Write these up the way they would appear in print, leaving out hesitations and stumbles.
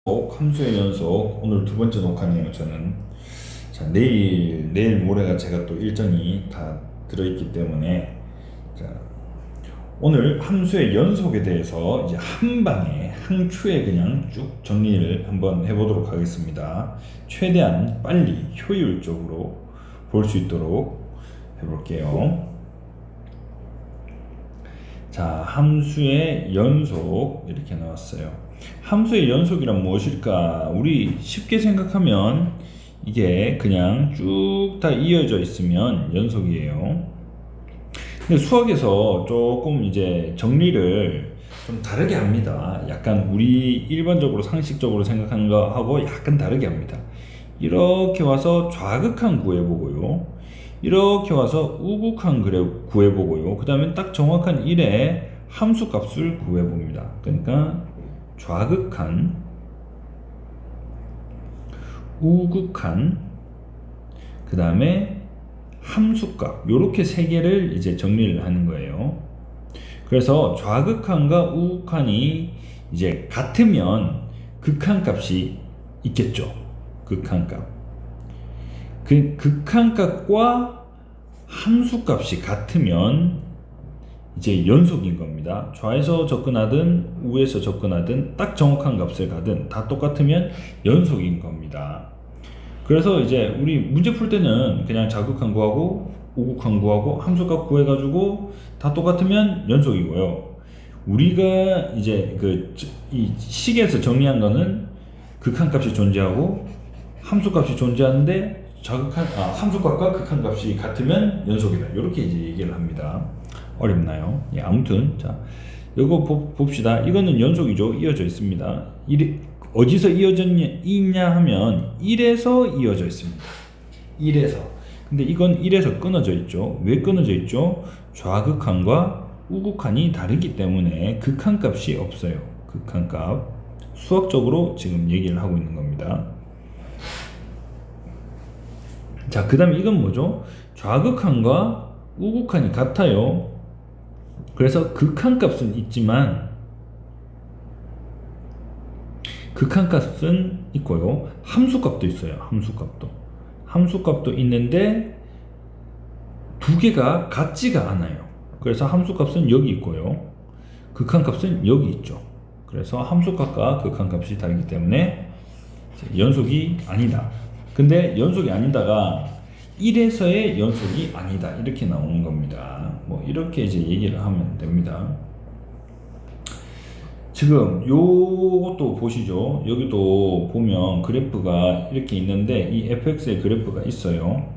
함수의 연속 오늘 두 번째 녹화네요. 저는 자 내일 모레가 제가 또 일정이 다 들어있기 때문에 자 오늘 함수의 연속에 대해서 이제 한 방에 한 큐에 그냥 쭉 정리를 한번 해보도록 하겠습니다. 최대한 빨리 효율적으로 볼 수 있도록 해볼게요. 자, 함수의 연속 이렇게 나왔어요. 함수의 연속이란 무엇일까? 우리 쉽게 생각하면 이게 그냥 쭉 다 이어져 있으면 연속이에요. 근데 수학에서 조금 이제 정리를 좀 다르게 합니다. 약간 우리 일반적으로 상식적으로 생각하는 거하고 약간 다르게 합니다. 이렇게 와서 좌극한 구해보고요. 이렇게 와서 우극한 구해보고요. 그 다음에 딱 정확한 1의 함수값을 구해봅니다. 그러니까 좌극한, 우극한, 그 다음에 함수값, 요렇게 세 개를 이제 정리를 하는 거예요. 그래서 좌극한과 우극한이 이제 같으면 극한값이 있겠죠. 극한값. 그 극한값과 함수값이 같으면 이제 연속인 겁니다. 좌에서 접근하든 우에서 접근하든 딱 정확한 값을 가든 다 똑같으면 연속인 겁니다. 그래서 이제 우리 문제 풀 때는 그냥 좌극한 구하고 우극한 구하고 함수값 구해가지고 다 똑같으면 연속이고요. 우리가 이제 이 식에서 정리한 거는 극한값이 존재하고 함수값이 존재하는데 함수값과 극한값이 같으면 연속이다. 이렇게 이제 얘기를 합니다. 어렵나요? 예, 아무튼 자 이거 봅시다. 이거는 연속이죠. 이어져 있습니다. 어디서 있냐 하면 1에서 이어져 있습니다. 1에서. 근데 이건 1에서 끊어져 있죠. 왜 끊어져 있죠? 좌극한과 우극한이 다르기 때문에 극한값이 없어요. 극한값. 수학적으로 지금 얘기를 하고 있는 겁니다. 자, 그 다음에 이건 뭐죠? 좌극한과 우극한이 같아요. 그래서 극한값은 있지만 극한값은 있고요. 함수값도 있어요. 함수값도 있는데 두 개가 같지가 않아요. 그래서 함수값은 여기 있고요. 극한값은 여기 있죠. 그래서 함수값과 극한값이 다르기 때문에 연속이 아니다. 근데 연속이 아니다가 1에서의 연속이 아니다. 이렇게 나오는 겁니다. 뭐 이렇게 이제 얘기를 하면 됩니다. 지금 요것도 보시죠. 여기도 보면 그래프가 이렇게 있는데 이 fx의 그래프가 있어요.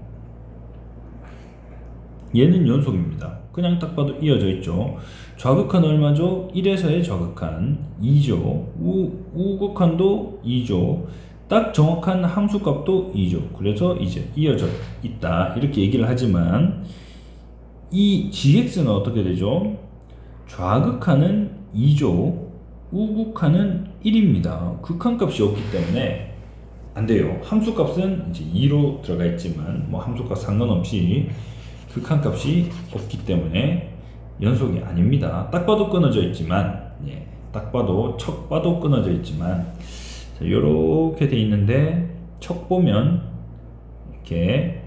얘는 연속입니다. 그냥 딱 봐도 이어져 있죠. 좌극한 얼마죠? 1에서의 좌극한 2죠. 우극한도 2죠. 딱 정확한 함수값도 2죠. 그래서 이제 이어져 있다. 이렇게 얘기를 하지만 이 gx는 어떻게 되죠? 좌극한은 2죠. 우극한은 1입니다. 극한값이 없기 때문에 안 돼요. 함수값은 이제 2로 들어가 있지만 뭐 함수값 상관없이 극한값이 없기 때문에 연속이 아닙니다. 딱 봐도 끊어져 있지만 딱 봐도 척 봐도 끊어져 있지만 이렇게 돼 있는데 척 보면 이렇게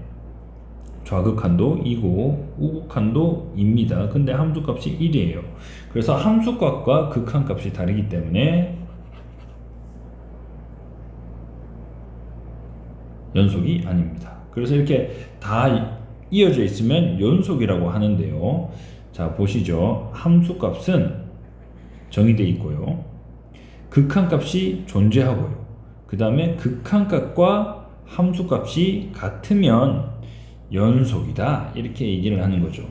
좌극한도 2고 우극한도 2입니다. 근데 함수값이 1이에요. 그래서 함수값과 극한값이 다르기 때문에 연속이 아닙니다. 그래서 이렇게 다 이어져 있으면 연속이라고 하는데요. 자, 보시죠. 함수값은 정의되어 있고요. 극한값이 존재하고요. 그 다음에 극한값과 함수값이 같으면 연속이다. 이렇게 얘기를 하는 거죠.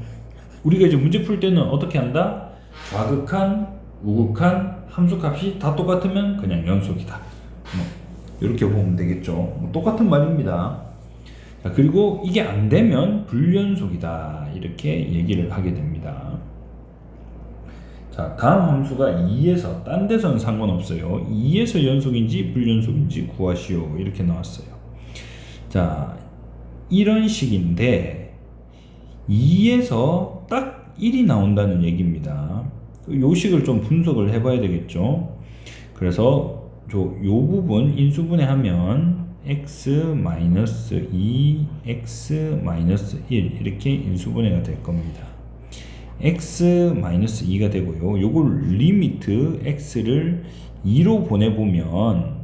우리가 이제 문제 풀 때는 어떻게 한다? 좌극한, 우극한, 함수값이 다 똑같으면 그냥 연속이다. 이렇게 보면 되겠죠. 똑같은 말입니다. 자, 그리고 이게 안 되면 불연속이다. 이렇게 얘기를 하게 됩니다. 자, 다음 함수가 2에서 딴 데서는 상관없어요. 2에서 연속인지 불연속인지 구하시오. 이렇게 나왔어요. 자, 이런 식인데 2에서 딱 1이 나온다는 얘기입니다. 요 식을 좀 분석을 해봐야 되겠죠. 그래서 요 부분 인수분해하면 x-2, x-1 이렇게 인수분해가 될 겁니다. x-2가 되고요. 요걸 리미트 x를 2로 보내보면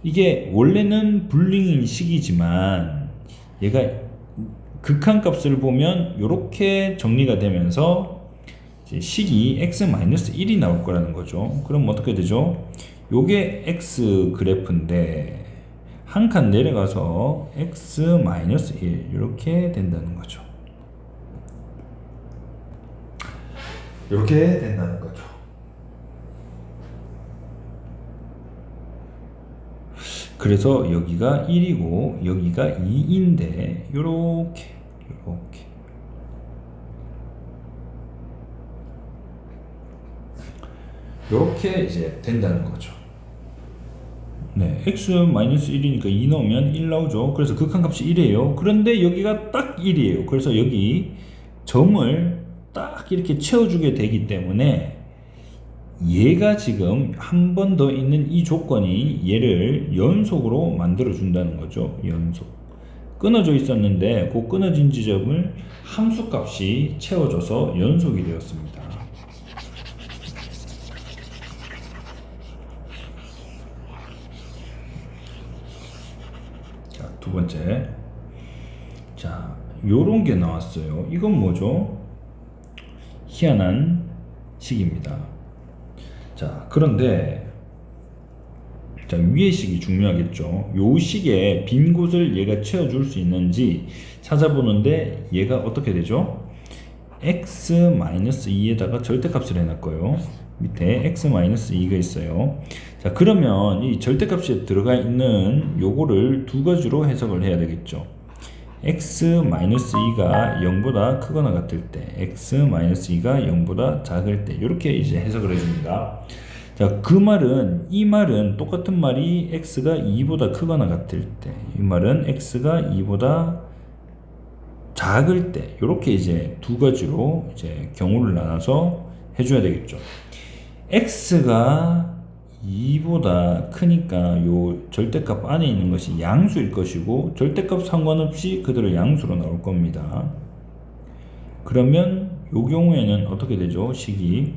이게 원래는 불링인 식이지만 얘가 극한값을 보면 이렇게 정리가 되면서 이제 식이 x-1이 나올 거라는 거죠. 그럼 어떻게 되죠? 요게 x 그래프인데 한 칸 내려가서 x-1 이렇게 된다는 거죠. 이렇게 된다는 거죠. 그래서 여기가 1이고 여기가 2인데 요렇게 이제 된다는 거죠. 네, x-1이니까 2 넣으면 1 나오죠. 그래서 극한값이 1이에요. 그런데 여기가 딱 1이에요. 그래서 여기 점을 딱 이렇게 채워주게 되기 때문에 얘가 지금 한 번 더 있는 이 조건이 얘를 연속으로 만들어 준다는 거죠. 연속. 끊어져 있었는데 그 끊어진 지점을 함수값이 채워줘서 연속이 되었습니다. 자, 두 번째. 자, 요런 게 나왔어요. 이건 뭐죠? 희한한 식입니다. 자, 그런데 자, 위의 식이 중요하겠죠. 요 식에 빈 곳을 얘가 채워줄 수 있는지 찾아보는데 얘가 어떻게 되죠? x-2에다가 절대값을 해놨고요. 밑에 x-2가 있어요. 자, 그러면 이 절대값에 들어가 있는 요거를 두 가지로 해석을 해야 되겠죠. x-2가 0보다 크거나 같을 때, x-2가 0보다 작을 때, 이렇게 이제 해석을 해줍니다. 자, 그 말은, 이 말은 똑같은 말이 x가 2보다 크거나 같을 때, 이 말은 x가 2보다 작을 때, 이렇게 이제 두 가지로 이제 경우를 나눠서 해줘야 되겠죠. x가 2보다 크니까 요 절대값 안에 있는 것이 양수일 것이고 절대값 상관없이 그대로 양수로 나올 겁니다. 그러면 요 경우에는 어떻게 되죠? 식이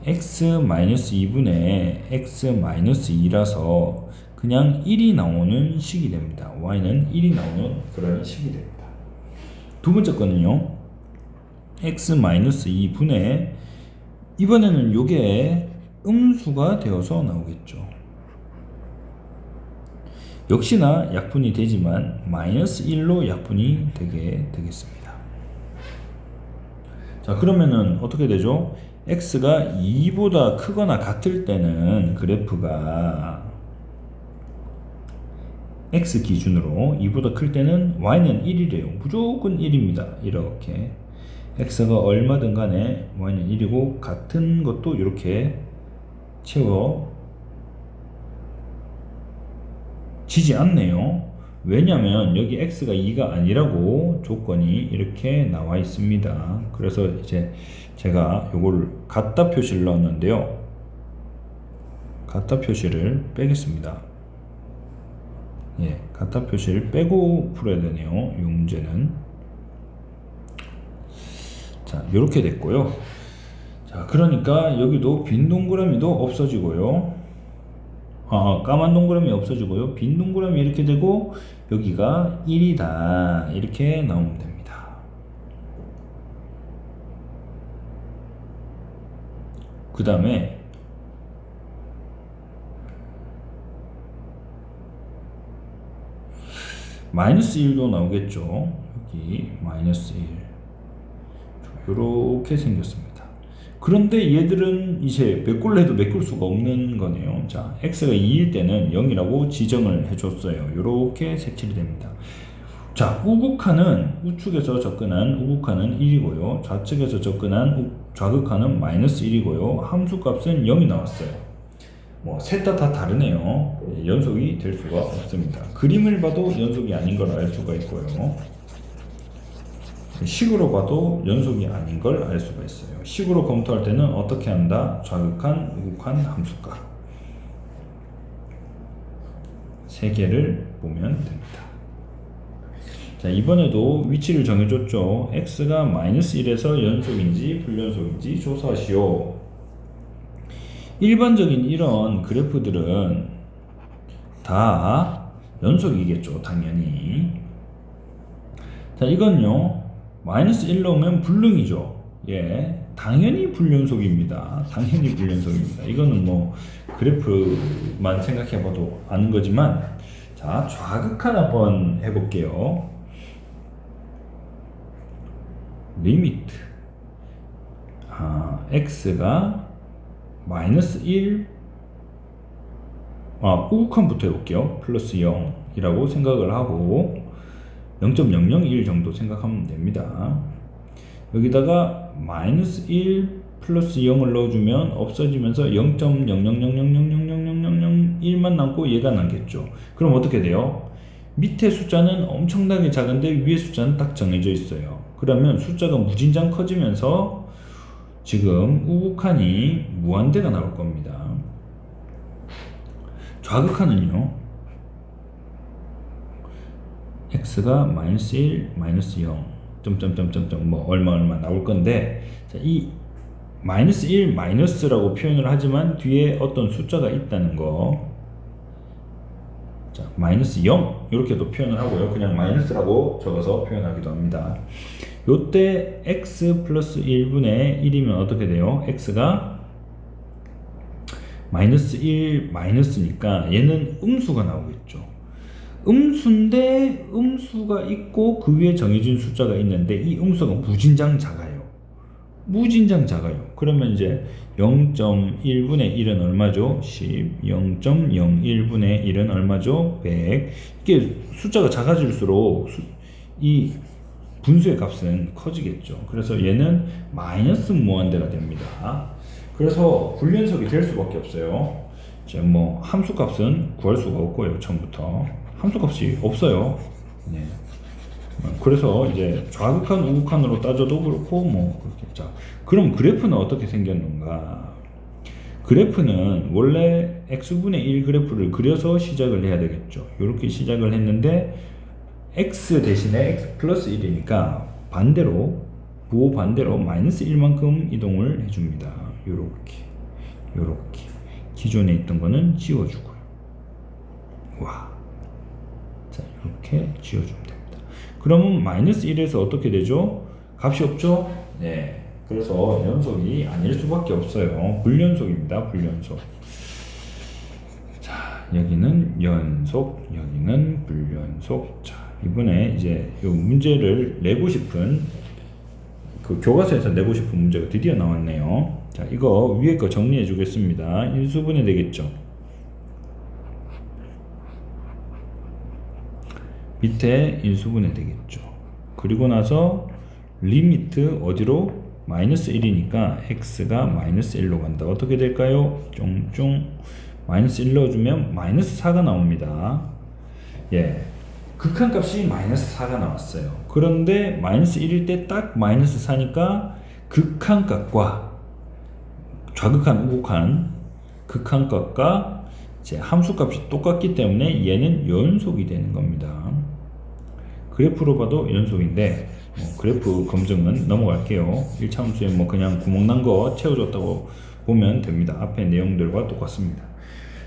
x-2분의 x-2라서 그냥 1이 나오는 식이 됩니다. y는 1이 나오는 그런 식이 됩니다. 두 번째 거는요. x-2분의 이번에는 요게 음수가 되어서 나오겠죠. 역시나 약분이 되지만 마이너스 1로 약분이 되게 되겠습니다. 자, 그러면은 어떻게 되죠? x가 2보다 크거나 같을 때는 그래프가 x 기준으로 2보다 클 때는 y는 1이래요. 무조건 1입니다. 이렇게 x가 얼마든 간에 y는 1이고 같은 것도 이렇게 채워지지 않네요. 왜냐면 여기 x가 2가 아니라고 조건이 이렇게 나와 있습니다. 그래서 이제 제가 요걸 갖다 표시를 넣었는데요. 갖다 표시를 빼겠습니다. 예, 갖다 표시를 빼고 풀어야 되네요. 이 문제는. 자, 요렇게 됐고요. 자, 그러니까 여기도 빈 동그라미도 없어지고요. 까만 동그라미 없어지고요. 빈 동그라미 이렇게 되고 여기가 1이다. 이렇게 나오면 됩니다. 그 다음에 마이너스 1도 나오겠죠. 여기 마이너스 1 이렇게 생겼습니다. 그런데 얘들은 이제 메꿀 해도 메꿀 수가 없는 거네요. 자, x가 2일 때는 0이라고 지정을 해줬어요. 이렇게 색칠이 됩니다. 자, 우극한은 우측에서 접근한 우극한은 1이고요. 좌측에서 접근한 좌극한은 마이너스 1이고요. 함수값은 0이 나왔어요. 뭐 셋 다 다르네요. 연속이 될 수가 없습니다. 그림을 봐도 연속이 아닌 걸 알 수가 있고요. 식으로 봐도 연속이 아닌 걸 알 수가 있어요. 식으로 검토할 때는 어떻게 한다? 좌극한, 우극한, 함수값. 세 개를 보면 됩니다. 자, 이번에도 위치를 정해줬죠. x가 -1에서 연속인지 불연속인지 조사하시오. 일반적인 이런 그래프들은 다 연속이겠죠, 당연히. 자, 이건요, -1 넣으면 불능이죠. 예, 당연히 불연속입니다. 당연히 불연속입니다. 이거는 뭐 그래프만 생각해봐도 아는 거지만, 자, 좌극한 한번 해볼게요. 리미트 x가 -1 우극한부터 해볼게요. 플러스 0이라고 생각을 하고 0.001 정도 생각하면 됩니다. 여기다가 -1 플러스 0을 넣어주면 없어지면서 0.000000001만 남고 얘가 남겠죠. 그럼 어떻게 돼요? 밑에 숫자는 엄청나게 작은데 위에 숫자는 딱 정해져 있어요. 그러면 숫자가 무진장 커지면서 지금 우극한이 무한대가 나올 겁니다. 좌극한은요, x가 -1, -0 점점점점점 뭐 얼마 나올 건데, 자, 이 -1 마이너스라고 표현을 하지만 뒤에 어떤 숫자가 있다는 거, 자, -0 이렇게도 표현을 하고요. 그냥 마이너스라고 적어서 표현하기도 합니다. 요때 x 플러스 1분의 1이면 어떻게 돼요? x가 -1 마이너스니까 얘는 음수가 나오겠죠. 음수인데 음수가 있고 그 위에 정해진 숫자가 있는데 이 음수가 무진장 작아요. 무진장 작아요. 그러면 이제 0.1분의 1은 얼마죠? 10. 0.01분의 1은 얼마죠? 100. 이게 숫자가 작아질수록 이 분수의 값은 커지겠죠. 그래서 얘는 마이너스 무한대가 됩니다. 그래서 불연속이 될 수밖에 없어요. 이제 뭐 함수 값은 구할 수가 없고요. 처음부터 함수 값이 없어요. 네. 그래서 이제 좌극한 우극한으로 따져도 그렇고 뭐 그렇게. 자, 그럼 그래프는 어떻게 생겼는가? 그래프는 원래 x분의 1 그래프를 그려서 시작을 해야 되겠죠. 이렇게 시작을 했는데 x 대신에 x 플러스 1이니까 반대로 부호 반대로 -1만큼 이동을 해줍니다. 요렇게 기존에 있던 거는 지워주고요. 와, 자, 이렇게 지워주면 됩니다. 그러면 -1에서 어떻게 되죠? 값이 없죠? 네, 그래서 연속이 아닐 수밖에 없어요. 불연속입니다. 불연속. 자, 여기는 연속, 여기는 불연속. 자, 이번에 이제 이 문제를 내고 싶은 그 교과서에서 내고 싶은 문제가 드디어 나왔네요. 자, 이거 위에 거 정리해 주겠습니다. 인수분해 되겠죠. 밑에 인수분해 되겠죠. 그리고 나서 리미트 어디로? -1이니까 x가 -1로 간다. 어떻게 될까요? 쫑쫑 -1 넣어주면 -4가 나옵니다. 예, 극한값이 -4가 나왔어요. 그런데 -1일 때 딱 -4니까 극한값과 좌극한 우극한 극한값과 이제 함수값이 똑같기 때문에 얘는 연속이 되는 겁니다. 그래프로 봐도 연속인데 그래프 검증은 넘어갈게요. 1차 함수에 뭐 그냥 구멍 난 거 채워줬다고 보면 됩니다. 앞에 내용들과 똑같습니다.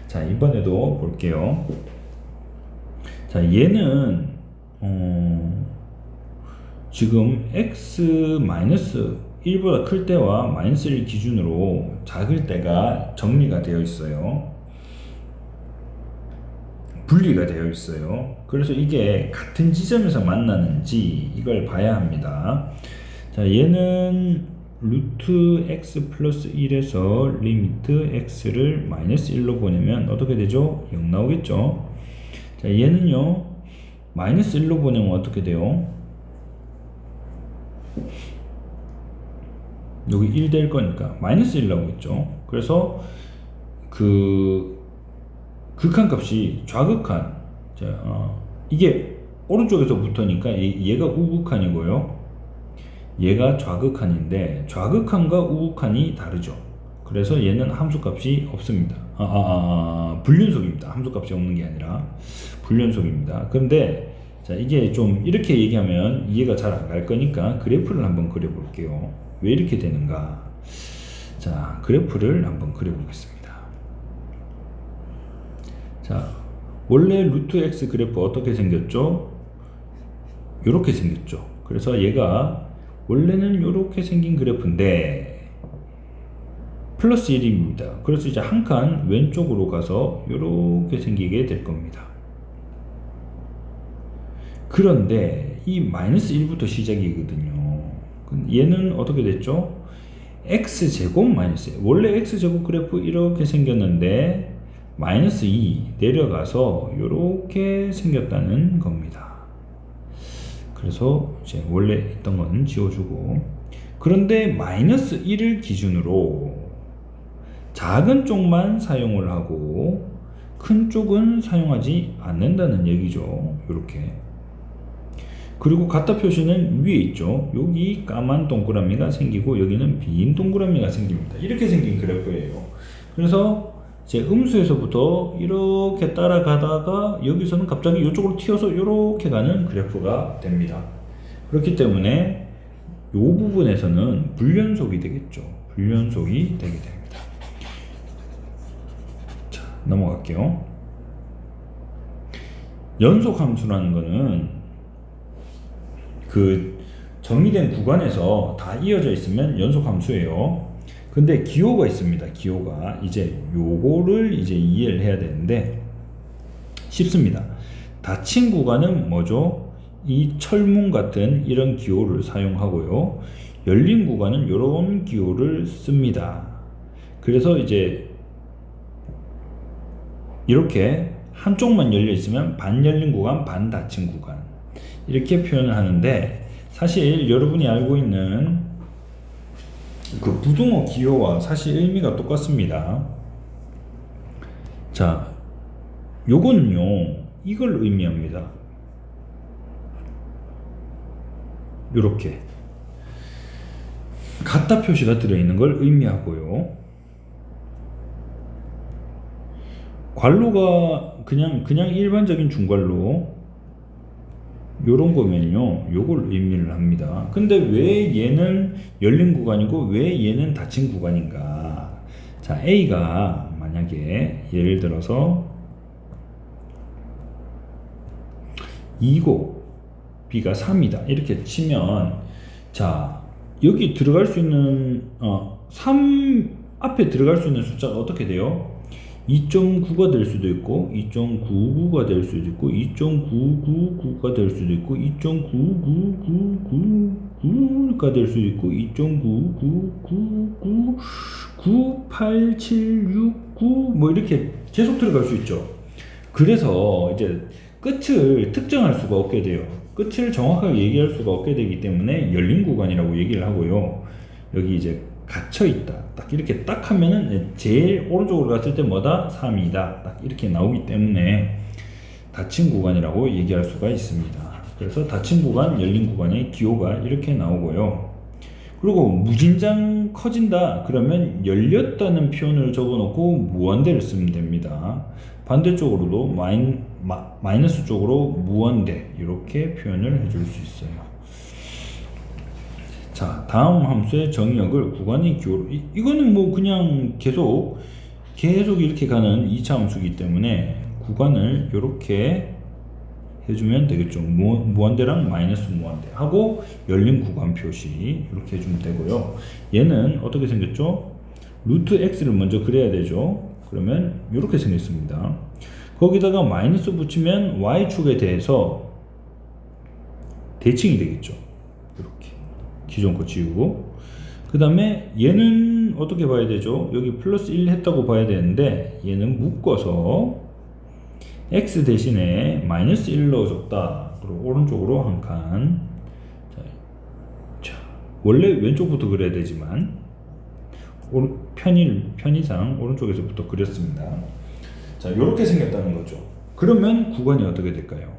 자, 이번에도 볼게요. 자, 얘는 지금 x-1보다 클 때와 -1 기준으로 작을 때가 정리가 되어 있어요. 분리가 되어 있어요. 그래서 이게 같은 지점에서 만나는지 이걸 봐야 합니다. 자, 얘는 루트 x 플러스 1에서 리미트 x를 -1로 보내면 어떻게 되죠? 0 나오겠죠? 자, 얘는요, -1로 보내면 어떻게 돼요? 여기 1 될 거니까 -1 나오겠죠? 그래서 극한값이 좌극한, 자, 이게 오른쪽에서 붙으니까 얘가 우극한이고요, 얘가 좌극한인데 좌극한과 우극한이 다르죠. 그래서 얘는 함수값이 없습니다. 불연속입니다. 함수값이 없는 게 아니라 불연속입니다. 그런데 자, 이게 좀 이렇게 얘기하면 이해가 잘 안 갈 거니까 그래프를 한번 그려 볼게요. 왜 이렇게 되는가? 자, 그래프를 한번 그려 보겠습니다. 자, 원래 루트 x 그래프 어떻게 생겼죠? 이렇게 생겼죠. 그래서 얘가 원래는 이렇게 생긴 그래프인데 플러스 1입니다. 그래서 이제 한 칸 왼쪽으로 가서 이렇게 생기게 될 겁니다. 그런데 이 마이너스 1부터 시작이거든요. 얘는 어떻게 됐죠? x제곱 마이너스 1. 원래 x제곱 그래프 이렇게 생겼는데 마이너스 2 내려가서 이렇게 생겼다는 겁니다. 그래서 이제 원래 있던 거는 지워주고, 그런데 마이너스 1을 기준으로 작은 쪽만 사용을 하고 큰 쪽은 사용하지 않는다는 얘기죠. 이렇게. 그리고 같다 표시는 위에 있죠. 여기 까만 동그라미가 생기고 여기는 빈 동그라미가 생깁니다. 이렇게 생긴 그래프예요. 그래서 제 음수에서부터 이렇게 따라가다가 여기서는 갑자기 이쪽으로 튀어서 이렇게 가는 그래프가 됩니다. 그렇기 때문에 이 부분에서는 불연속이 되겠죠. 불연속이 되게 됩니다. 자, 넘어갈게요. 연속함수라는 거는 그 정의된 구간에서 다 이어져 있으면 연속함수예요. 근데 기호가 있습니다. 기호가 이제 요거를 이제 이해를 해야 되는데 쉽습니다. 닫힌 구간은 뭐죠? 이 철문 같은 이런 기호를 사용하고요. 열린 구간은 이런 기호를 씁니다. 그래서 이제 이렇게 한쪽만 열려 있으면 반 열린 구간, 반 닫힌 구간 이렇게 표현을 하는데, 사실 여러분이 알고 있는 그 부등호 기호와 사실 의미가 똑같습니다. 자, 요거는요 이걸 의미합니다. 요렇게 같다 표시가 들어있는 걸 의미하고요. 괄호가 그냥 일반적인 중괄호 요런 거면요 요걸 의미를 합니다. 근데 왜 얘는 열린 구간이고 왜 얘는 닫힌 구간인가? 자, A가 만약에 예를 들어서 2고 B가 3이다 이렇게 치면, 자, 여기 들어갈 수 있는 3 앞에 들어갈 수 있는 숫자가 어떻게 돼요? 2.9가 될 수도 있고 2.99가 될 수도 있고 2.999가 될 수도 있고 2.99999가 될 수도 있고 2.999998769 뭐 이렇게 계속 들어갈 수 있죠. 그래서 이제 끝을 특정할 수가 없게 돼요. 끝을 정확하게 얘기할 수가 없게 되기 때문에 열린 구간이라고 얘기를 하고요. 여기 이제 갇혀 있다. 딱 이렇게 딱 하면은 제일 오른쪽으로 갔을 때 뭐다? 3이다. 딱 이렇게 나오기 때문에 닫힌 구간이라고 얘기할 수가 있습니다. 그래서 닫힌 구간, 열린 구간의 기호가 이렇게 나오고요. 그리고 무진장 커진다. 그러면 열렸다는 표현을 적어놓고 무한대를 쓰면 됩니다. 반대쪽으로도 마이너스 쪽으로 무한대 이렇게 표현을 해줄 수 있어요. 자, 다음 함수의 정의역을 구간의 기호로, 이거는 뭐 그냥 계속 이렇게 가는 2차 함수이기 때문에 구간을 이렇게 해주면 되겠죠. 무한대랑 마이너스 무한대 하고 열린 구간 표시 이렇게 해주면 되고요. 얘는 어떻게 생겼죠? 루트 x를 먼저 그려야 되죠. 그러면 이렇게 생겼습니다. 거기다가 마이너스 붙이면 y축에 대해서 대칭이 되겠죠. 이렇게 기존 거 지우고, 그 다음에 얘는 어떻게 봐야 되죠? 여기 플러스 1 했다고 봐야 되는데 얘는 묶어서 x 대신에 마이너스 1 넣어줬다. 그리고 오른쪽으로 한 칸. 자, 원래 왼쪽부터 그려야 되지만 편의상 오른쪽에서부터 그렸습니다. 자, 이렇게 생겼다는 거죠. 그러면 구간이 어떻게 될까요?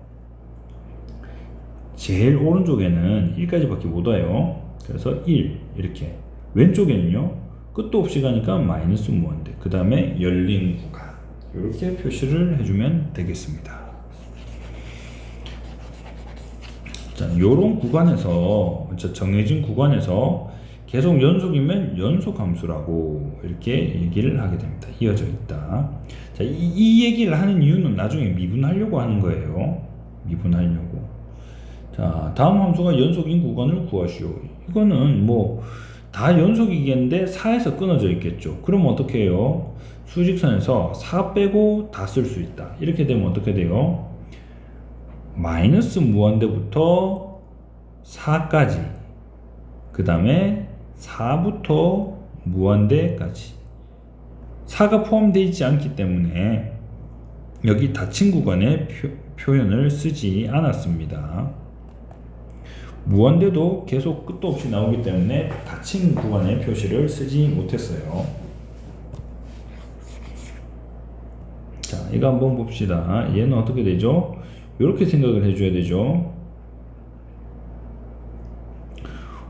제일 오른쪽에는 1까지 밖에 못 와요. 그래서 1 이렇게, 왼쪽에는요 끝도 없이 가니까 마이너스 무한대. 그 다음에 열린 구간. 이렇게 표시를 해주면 되겠습니다. 자, 요런 구간에서, 정해진 구간에서 계속 연속이면 연속 함수라고 이렇게 얘기를 하게 됩니다. 이어져 있다. 자, 이 얘기를 하는 이유는 나중에 미분하려고 하는 거예요. 미분하려고. 자, 다음 함수가 연속인 구간을 구하시오. 이거는 뭐 다 연속이겠는데 4에서 끊어져 있겠죠. 그럼 어떻게 해요? 수직선에서 4 빼고 다 쓸 수 있다. 이렇게 되면 어떻게 돼요? 마이너스 무한대부터 4까지, 그 다음에 4부터 무한대까지 4가 포함되어 있지 않기 때문에 여기 닫힌 구간에 표현을 쓰지 않았습니다. 무한대도 계속 끝도 없이 나오기 때문에 닫힌 구간에 표시를 쓰지 못했어요. 자, 이거 한번 봅시다. 얘는 어떻게 되죠? 이렇게 생각을 해줘야 되죠.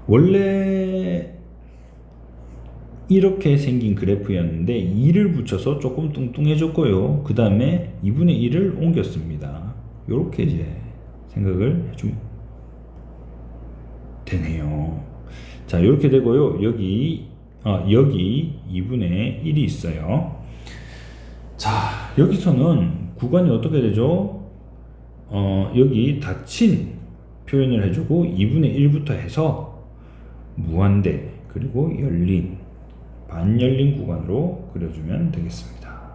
원래 이렇게 생긴 그래프였는데 2를 붙여서 조금 뚱뚱해졌고요. 그 다음에 2분의 1을 옮겼습니다. 이렇게 이제 생각을 해주면 되네요. 자, 이렇게 되고요. 여기 2분의 1이 있어요. 자, 여기서는 구간이 어떻게 되죠? 여기 닫힌 표현을 해주고 2분의 1부터 해서 무한대 그리고 열린 반열린 구간으로 그려주면 되겠습니다.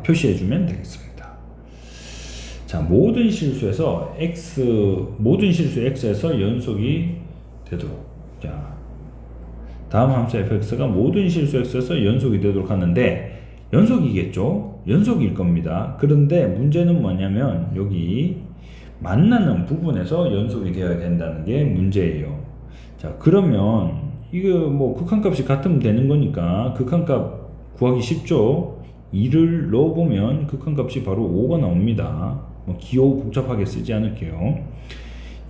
표시해주면 되겠습니다. 자, 모든 실수에서 x에서 연속이 되도록. 자, 다음 함수 fx가 모든 실수 x에서 연속이 되도록 하는데 연속이겠죠? 연속일 겁니다. 그런데 문제는 뭐냐면 여기 만나는 부분에서 연속이 되어야 된다는 게 문제예요. 자, 그러면 이거 뭐 극한값이 같으면 되는 거니까 극한값 구하기 쉽죠? 2를 넣어보면 극한값이 바로 5가 나옵니다. 뭐 기호 복잡하게 쓰지 않을게요.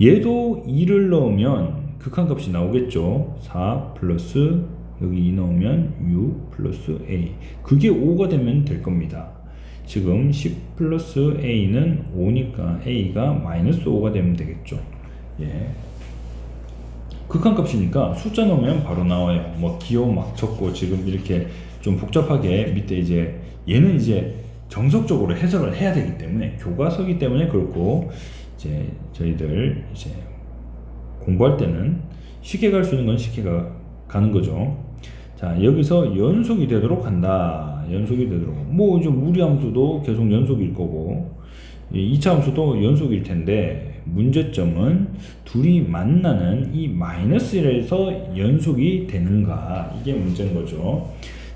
얘도 2를 넣으면 극한값이 나오겠죠. 4 플러스 여기 2 넣으면 6 플러스 a. 그게 5가 되면 될 겁니다. 지금 10 플러스 a는 5니까 a가 마이너스 5가 되면 되겠죠. 예. 극한값이니까 숫자 넣으면 바로 나와요. 뭐 기호 막 적고 지금 이렇게 좀 복잡하게 밑에 이제 얘는 이제 정석적으로 해석을 해야 되기 때문에 교과서기 때문에 그렇고 이제 저희들 이제 공부할 때는 쉽게 갈 수 있는 건 쉽게 가는 거죠. 자, 여기서 연속이 되도록 한다. 연속이 되도록. 뭐 이제 무리함수도 계속 연속일 거고 2차 함수도 연속일 텐데 문제점은 둘이 만나는 이 마이너스에서 연속이 되는가, 이게 문제인 거죠.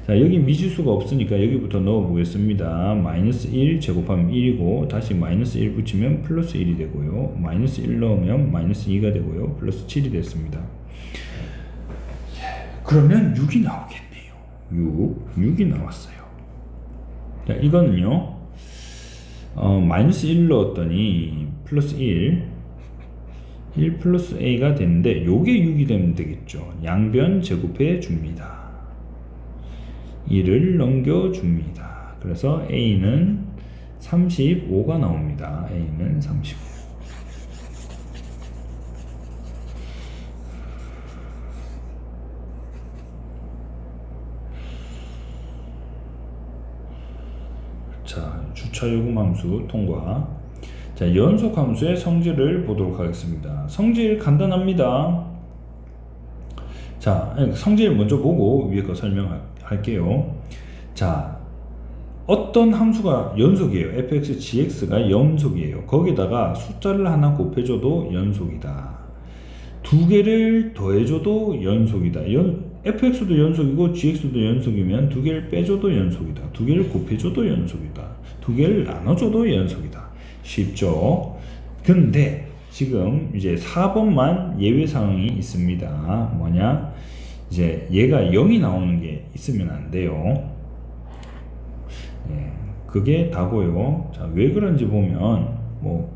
자, 여기 미지수가 없으니까 여기부터 넣어 보겠습니다. 마이너스 1 제곱하면 1이고 다시 마이너스 1 붙이면 플러스 1이 되고요. 마이너스 1 넣으면 마이너스 2가 되고요. 플러스 7이 됐습니다. 그러면 6이 나오겠네요. 6이 나왔어요. 자, 이거는요. 마이너스 1 넣었더니 플러스 1 플러스 a가 되는데 요게 6이 되면 되겠죠. 양변 제곱해 줍니다. 1을 넘겨줍니다. 그래서 a는 35가 나옵니다. a는 35. 자, 주차요금 함수 통과. 자, 연속 함수의 성질을 보도록 하겠습니다. 성질 간단합니다. 자, 성질 먼저 보고 위에 거 설명할게요. 자, 어떤 함수가 연속이에요. fx, gx가 연속이에요. 거기다가 숫자를 하나 곱해줘도 연속이다. 두 개를 더해줘도 연속이다. fx도 연속이고 gx도 연속이면 두 개를 빼줘도 연속이다. 두 개를 곱해줘도 연속이다. 두 개를 나눠줘도 연속이다. 쉽죠? 근데 지금 이제 4번만 예외 상황이 있습니다. 뭐냐? 이제 얘가 0이 나오는 게 있으면 안 돼요. 예, 그게 다고요. 자, 왜 그런지 보면 뭐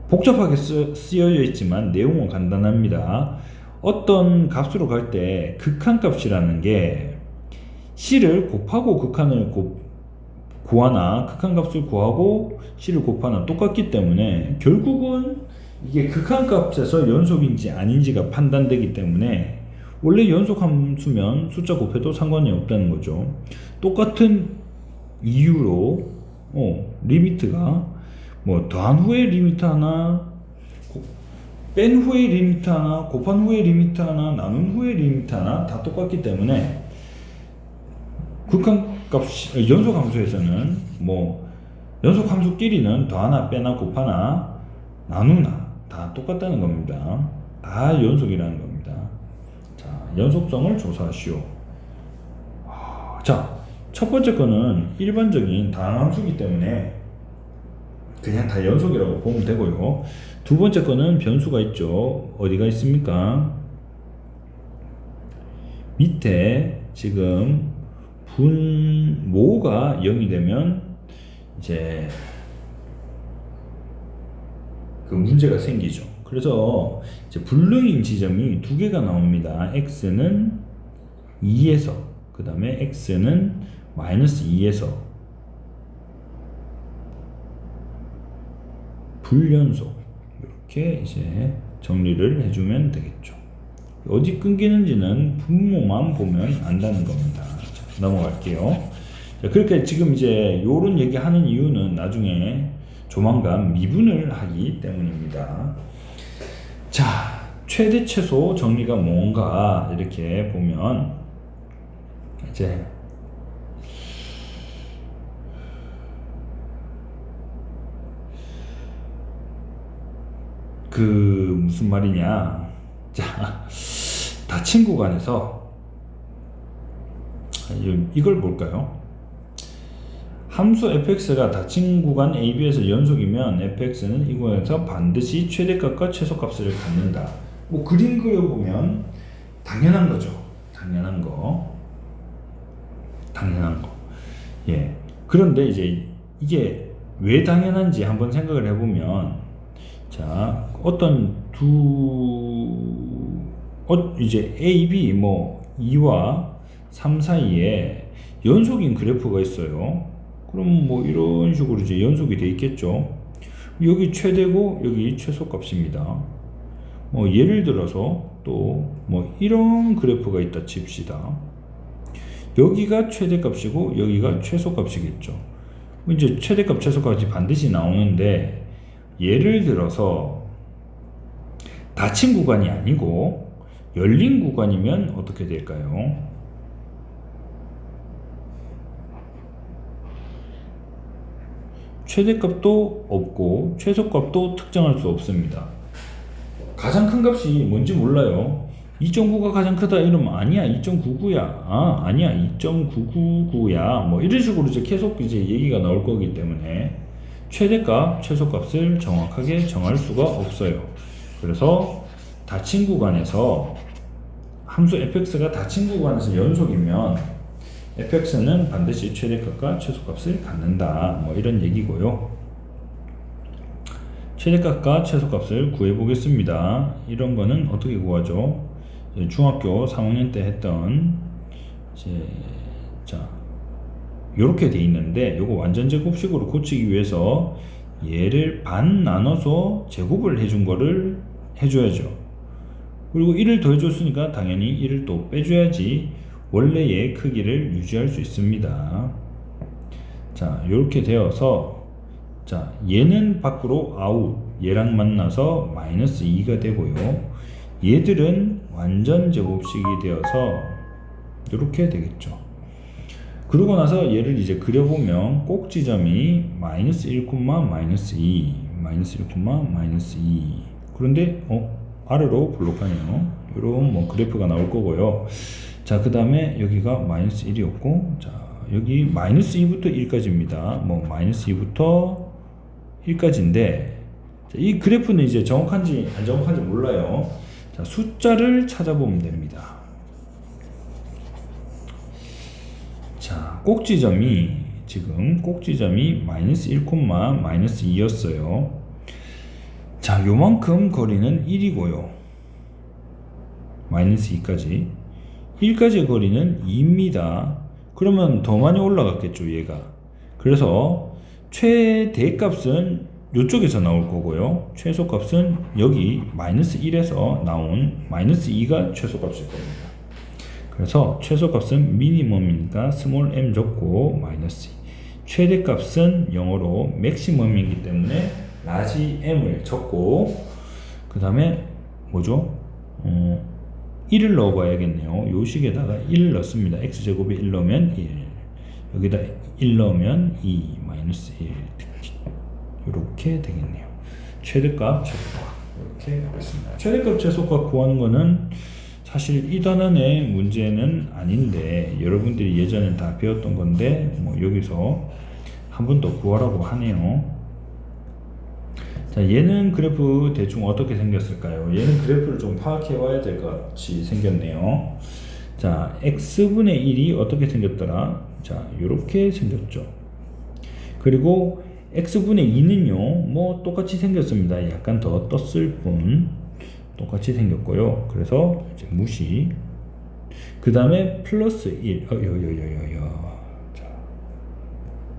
복잡하게 쓰여져 있지만 내용은 간단합니다. 어떤 값으로 갈 때 극한값이라는 게 C를 곱하고 극한을 구하나 극한값을 구하고 C를 곱하나 똑같기 때문에 결국은 이게 극한값에서 연속인지 아닌지가 판단되기 때문에 원래 연속함수면 숫자 곱해도 상관이 없다는 거죠. 똑같은 이유로 리미트가 뭐 더한 후에 리미트 하나, 뺀 후에 리미트 하나, 곱한 후에 리미트 하나, 나눈 후에 리미트 하나 다 똑같기 때문에 극한값 연속함수에서는 뭐 연속함수끼리는 더하나 빼나 곱하나 나누나 다 똑같다는 겁니다. 다 연속이라는 겁니다. 자, 연속성을 조사하시오. 자, 첫 번째 거는 일반적인 다항함수이기 때문에 그냥 다 연속이라고 보면 되고요. 두 번째 거는 변수가 있죠. 어디가 있습니까? 밑에 지금 분모가 0이 되면 이제 그 문제가 생기죠. 그래서 이제 불능인 지점이 두 개가 나옵니다. x는 2에서 그 다음에 x는 마이너스 2에서 불연속 이렇게 이제 정리를 해주면 되겠죠. 어디 끊기는지는 분모만 보면 안다는 겁니다. 자, 넘어갈게요. 자, 그렇게 지금 이제 요런 얘기하는 이유는 나중에 조만간 미분을 하기 때문입니다. 자, 최대 최소 정리가 뭔가 이렇게 보면 이제 그 무슨 말이냐. 자, 닫힌 구간에서 이걸 볼까요? 함수 fx가 닫힌 구간 AB에서 연속이면 fx는 이 구간에서 반드시 최대값과 최소값을 갖는다. 뭐 그림 그려보면 당연한 거죠. 당연한 거. 예. 그런데 이제 이게 왜 당연한지 한번 생각을 해보면, 자, 어떤 이제 A, B, 뭐 2와 3 사이에 연속인 그래프가 있어요. 그럼 뭐 이런 식으로 이제 연속이 돼 있겠죠. 여기 최대고 여기 최소값입니다. 뭐 예를 들어서 또 뭐 이런 그래프가 있다 칩시다. 여기가 최대값이고 여기가 최소값이겠죠. 이제 최대값 최소값이 반드시 나오는데, 예를 들어서 닫힌 구간이 아니고 열린 구간이면 어떻게 될까요? 최대값도 없고 최소값도 특정할 수 없습니다. 가장 큰 값이 뭔지 몰라요. 2.9가 가장 크다 이러면 아니야 2.99야, 아니야 2.999야, 뭐 이런 식으로 이제 계속 이제 얘기가 나올 거기 때문에 최대값 최소값을 정확하게 정할 수가 없어요. 그래서 닫힌 구간에서 함수 fx가 닫힌 구간에서 연속이면 fx는 반드시 최대값과 최소값을 갖는다, 뭐 이런 얘기고요. 최대값과 최소값을 구해 보겠습니다. 이런 거는 어떻게 구하죠? 중학교 3학년 때 했던 이제 자 요렇게 돼 있는데, 요거 완전 제곱식으로 고치기 위해서 얘를 반 나눠서 제곱을 해준 거를 해줘야죠. 그리고 1을 더해줬으니까 당연히 1을 또 빼줘야지 원래의 크기를 유지할 수 있습니다. 자, 요렇게 되어서 자, 얘는 밖으로 아웃, 얘랑 만나서 마이너스 2가 되고요. 얘들은 완전 제곱식이 되어서 이렇게 되겠죠. 그러고 나서 얘를 이제 그려보면 꼭지점이 마이너스 1, 마이너스 2, 마이너스 1, 마이너스 2. 그런데 아래로 블록하네요. 이런 뭐 그래프가 나올 거고요. 자, 그 다음에 여기가 마이너스 1이었고, 자, 여기 마이너스 2부터 1까지입니다. 뭐 마이너스 2부터 1까지인데, 이 그래프는 이제 정확한지 안 정확한지 몰라요. 자, 숫자를 찾아보면 됩니다. 자, 꼭지점이 마이너스 1, 마이너스 2였어요. 자, 요만큼 거리는 1이고요. 마이너스 2까지 1까지의 거리는 2입니다. 그러면 더 많이 올라갔겠죠 얘가. 그래서 최대값은 이쪽에서 나올 거고요. 최소값은 여기 마이너스 1에서 나온 마이너스 2가 최소값일 겁니다. 그래서 최소값은 미니멈이니까 스몰 m 적고 마이너스 2. 최대값은 영어로 맥시멈이기 때문에 라지 m을 적고 그 다음에 뭐죠? 1을 넣어봐야겠네요. 요 식에다가 1을 넣습니다. x제곱에 1 넣으면 1, 여기다 1 넣으면 2 마이너스 1 이렇게 되겠네요. 최대값 최소값 이렇게 하겠습니다. 최대값 최소값 구하는 거는 사실 이 단원의 문제는 아닌데 여러분들이 예전에 다 배웠던 건데 뭐 여기서 한 번 더 구하라고 하네요. 자, 얘는 그래프 대충 어떻게 생겼을까요? 얘는 그래프를 좀 파악해 와야 될 것 같이 생겼네요. 자, x분의 1이 어떻게 생겼더라? 자, 요렇게 생겼죠. 그리고 x분의 2는요 뭐 똑같이 생겼습니다. 약간 더 떴을 뿐 똑같이 생겼고요. 그래서 이제 무시. 그 다음에 플러스 1 자,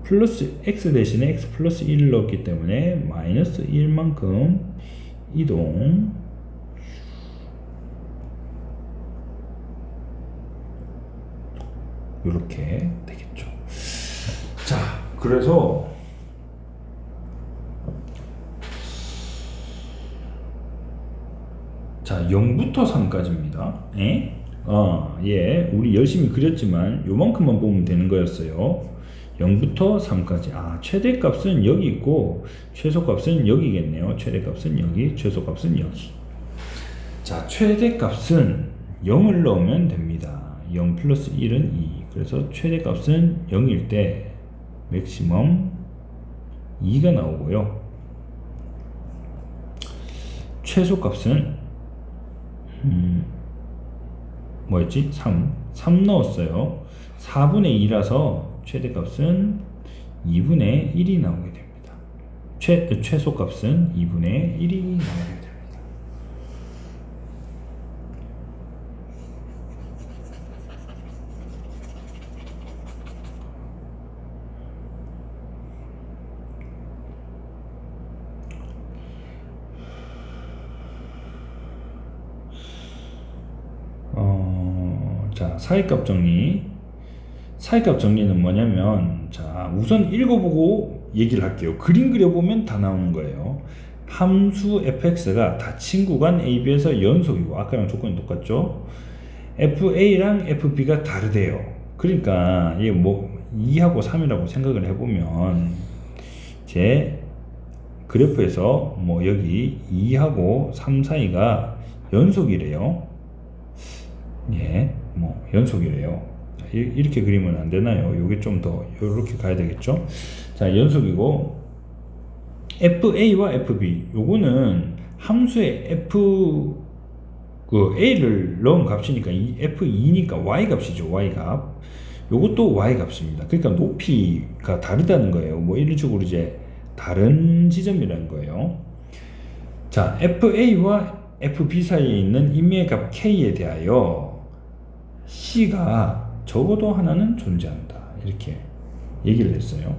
플러스 x 대신에 x 플러스 1을 넣었기 때문에 마이너스 1만큼 이동. 이렇게 되겠죠. 자, 그래서 자, 0부터 3까지입니다. 예, 우리 열심히 그렸지만 요만큼만 보면 되는 거였어요. 0부터 3까지. 최대값은 여기 있고 최소값은 여기겠네요. 최대값은 여기, 최소값은 여기. 자, 최대값은 0을 넣으면 됩니다. 0 플러스 1은 2. 그래서 최대값은 0일 때 맥시멈 2가 나오고요. 최소값은 뭐였지? 3 넣었어요. 4분의 2라서 최대값은 2분의 1이 나오게 됩니다. 최소값은 2분의 1이 나오게 됩니다. 자, 사이값 정리. 사이값 정리는 뭐냐면, 자, 우선 읽어보고 얘기를 할게요. 그림 그려보면 다 나오는 거예요. 함수 fx가 닫힌 구간 AB에서 연속이고, 아까랑 조건이 똑같죠? FA랑 FB가 다르대요. 그러니까, 이게 뭐, 2하고 3이라고 생각을 해보면, 제 그래프에서 뭐, 여기 2하고 3 사이가 연속이래요. 예, 뭐 연속이래요. 이렇게 그리면 안 되나요? 요게 좀 더 이렇게 가야 되겠죠? 자, 연속이고 FA와 FB 요거는 함수의 F 그 A를 넣은 값이니까 이 F2니까 Y 값이죠. Y 값. 요것도 Y 값입니다. 그러니까 높이가 다르다는 거예요. 뭐 이런 식으로 이제 다른 지점이라는 거예요. 자, FA와 FB 사이에 있는 임의의 값 K에 대하여 C가 적어도 하나는 존재한다. 이렇게 얘기를 했어요.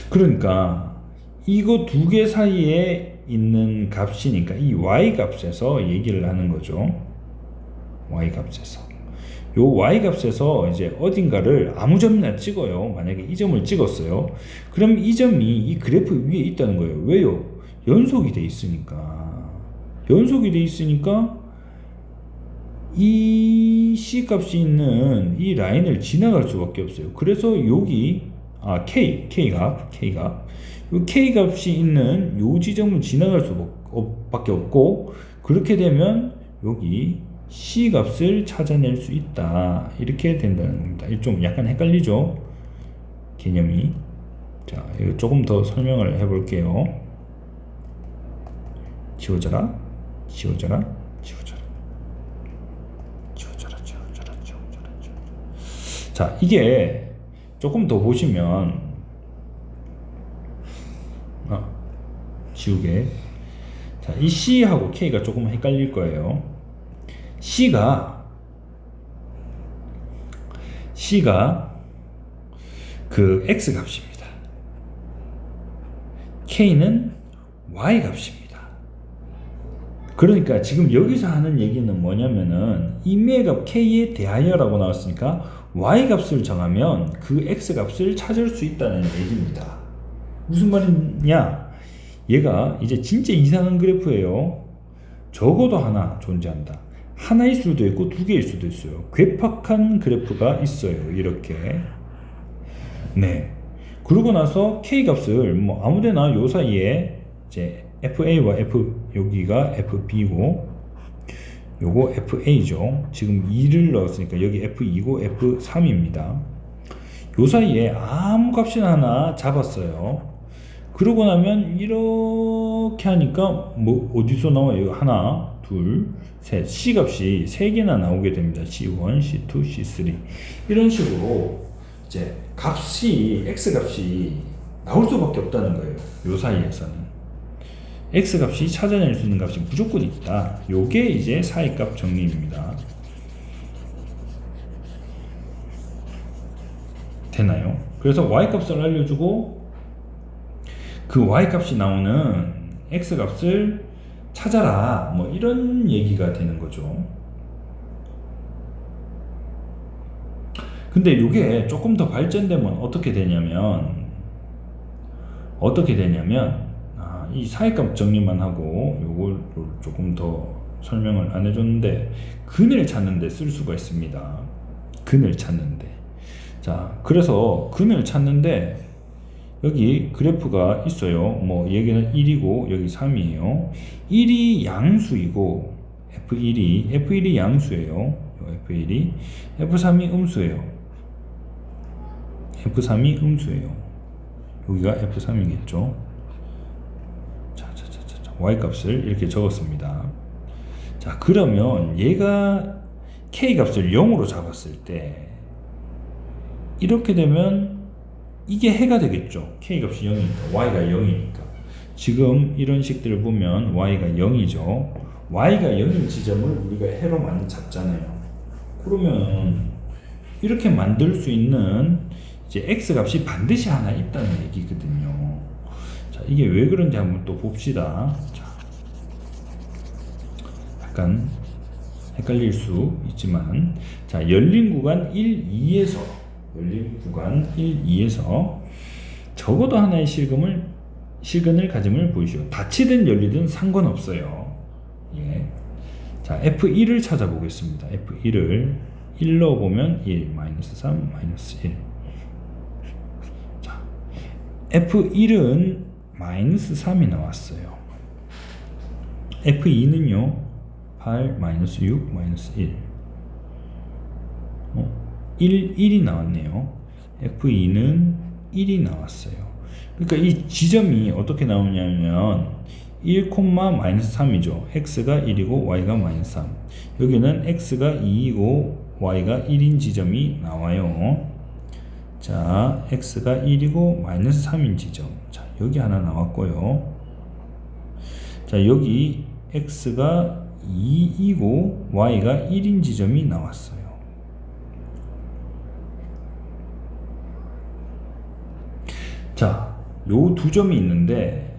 그러니까 이거 두 개 사이에 있는 값이니까 이 Y 값에서 얘기를 하는 거죠. Y 값에서. 요 Y 값에서 이제 어딘가를 아무 점이나 찍어요. 만약에 이 점을 찍었어요. 그럼 이 점이 이 그래프 위에 있다는 거예요. 왜요? 연속이 돼 있으니까. 연속이 돼 있으니까 이 C 값이 있는 이 라인을 지나갈 수밖에 없어요. 그래서 여기 K 값 이 K 값이 있는 요 지점을 지나갈 수밖에 없고, 그렇게 되면 여기 C 값을 찾아낼 수 있다. 이렇게 된다는 겁니다. 좀 약간 헷갈리죠? 개념이. 자, 이거 조금 더 설명을 해볼게요. 지워져라. 자, 이게 조금 더 지우개. 자, 이 C하고 K가 조금 헷갈릴 거예요. C가 그 X 값입니다. K는 Y 값입니다. 그러니까 지금 여기서 하는 얘기는 뭐냐면은 임의값 K에 대하여라고 나왔으니까 Y 값을 정하면 그 X 값을 찾을 수 있다는 얘기입니다. 무슨 말이냐? 얘가 이제 진짜 이상한 그래프예요. 적어도 하나 존재한다. 하나일 수도 있고 두 개일 수도 있어요. 괴팍한 그래프가 있어요. 이렇게. 네. 그러고 나서 K 값을 뭐 아무데나 요 사이에 이제 FA와 여기가 FB고 요거 FA죠. 지금 2를 넣었으니까 여기 F2고 F3입니다. 요 사이에 아무 값이나 하나 잡았어요. 그러고 나면 이렇게 하니까 뭐 어디서 나와요? 하나, 둘, 셋. C 값이 3개나 나오게 됩니다. C1, C2, C3 이런 식으로 이제 값이 X 값이 나올 수밖에 없다는 거예요. 요 사이에서는 X 값이 찾아낼 수 있는 값이 무조건 있다. 요게 이제 사이값 정리입니다. 되나요? 그래서 Y 값을 알려주고 그 Y 값이 나오는 X 값을 찾아라. 뭐 이런 얘기가 되는 거죠. 근데 요게 조금 더 발전되면 어떻게 되냐면 이 사이값 정리만 하고 요걸 조금 더 설명을 안 해줬는데 근을 찾는데 쓸 수가 있습니다. 근을 찾는데. 자, 그래서 근을 찾는데 여기 그래프가 있어요. 뭐 여기는 1이고 여기 3이에요. 1이 양수이고 F1이 양수예요. F1이 F3이 음수예요. F3이 음수예요. 여기가 F3이겠죠. 자, Y 값을 이렇게 적었습니다. 자, 그러면 얘가 K 값을 0으로 잡았을 때 이렇게 되면 이게 해가 되겠죠. K 값이 0이니까 Y가 0이니까 지금 이런 식들을 보면 Y가 0이죠. Y가 0인 지점을 우리가 해로 많이 잡잖아요. 그러면 이렇게 만들 수 있는 이제 X 값이 반드시 하나 있다는 얘기거든요. 자, 이게 왜 그런지 한번 또 봅시다. 자, 약간 헷갈릴 수 있지만, 자, 열린 구간 1, 2에서 적어도 하나의 실근을 가짐을 보이시오. 닫히든 열리든 상관없어요. 예. 자, F1을 찾아보겠습니다. F1을 1 넣어보면 1, 마이너스 3, 마이너스 1. 자, F1은 마이너스 3이 나왔어요. F2는요, 8, 마이너스 6, 마이너스 1. 1이 나왔네요. F2는 1이 나왔어요. 그러니까 이 지점이 어떻게 나오냐면 1, 마이너스 3이죠. X가 1이고 Y가 마이너스 3. 여기는 X가 2이고 Y가 1인 지점이 나와요. 자, X가 1이고 마이너스 3인 지점. 자, 여기 하나 나왔고요. 자, 여기 X가 2이고 Y가 1인 지점이 나왔어요. 자, 요 두 점이 있는데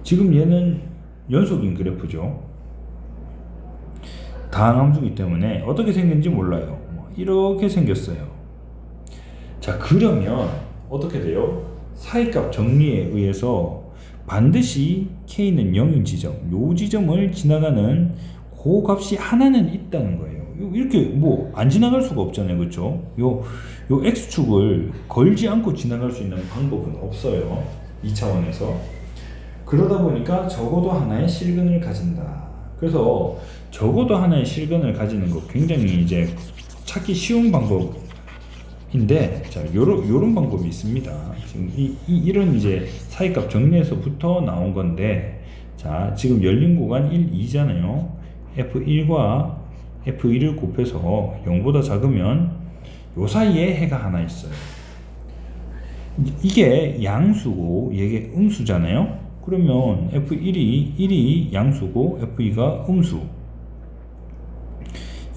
지금 얘는 연속인 그래프죠. 다항함수이기 때문에 어떻게 생겼는지 몰라요. 이렇게 생겼어요. 자, 그러면 어떻게 돼요? 사이값 정리에 의해서 반드시 K는 0인 지점, 요 지점을 지나가는 그 값이 하나는 있다는 거예요. 이렇게 뭐 안 지나갈 수가 없잖아요. 그렇죠? 요 X축을 걸지 않고 지나갈 수 있는 방법은 없어요. 2차원에서. 그러다 보니까 적어도 하나의 실근을 가진다. 그래서 적어도 하나의 실근을 가지는 거 굉장히 이제 찾기 쉬운 방법인데, 자, 요런 방법이 있습니다. 지금 이런 이제 사이값 정리에서부터 나온 건데, 자, 지금 열린 구간 1, 2잖아요. F1과 F2를 곱해서 0보다 작으면 요 사이에 해가 하나 있어요. 이게 양수고 이게 음수잖아요. 그러면 F1이 양수고 F2가 음수.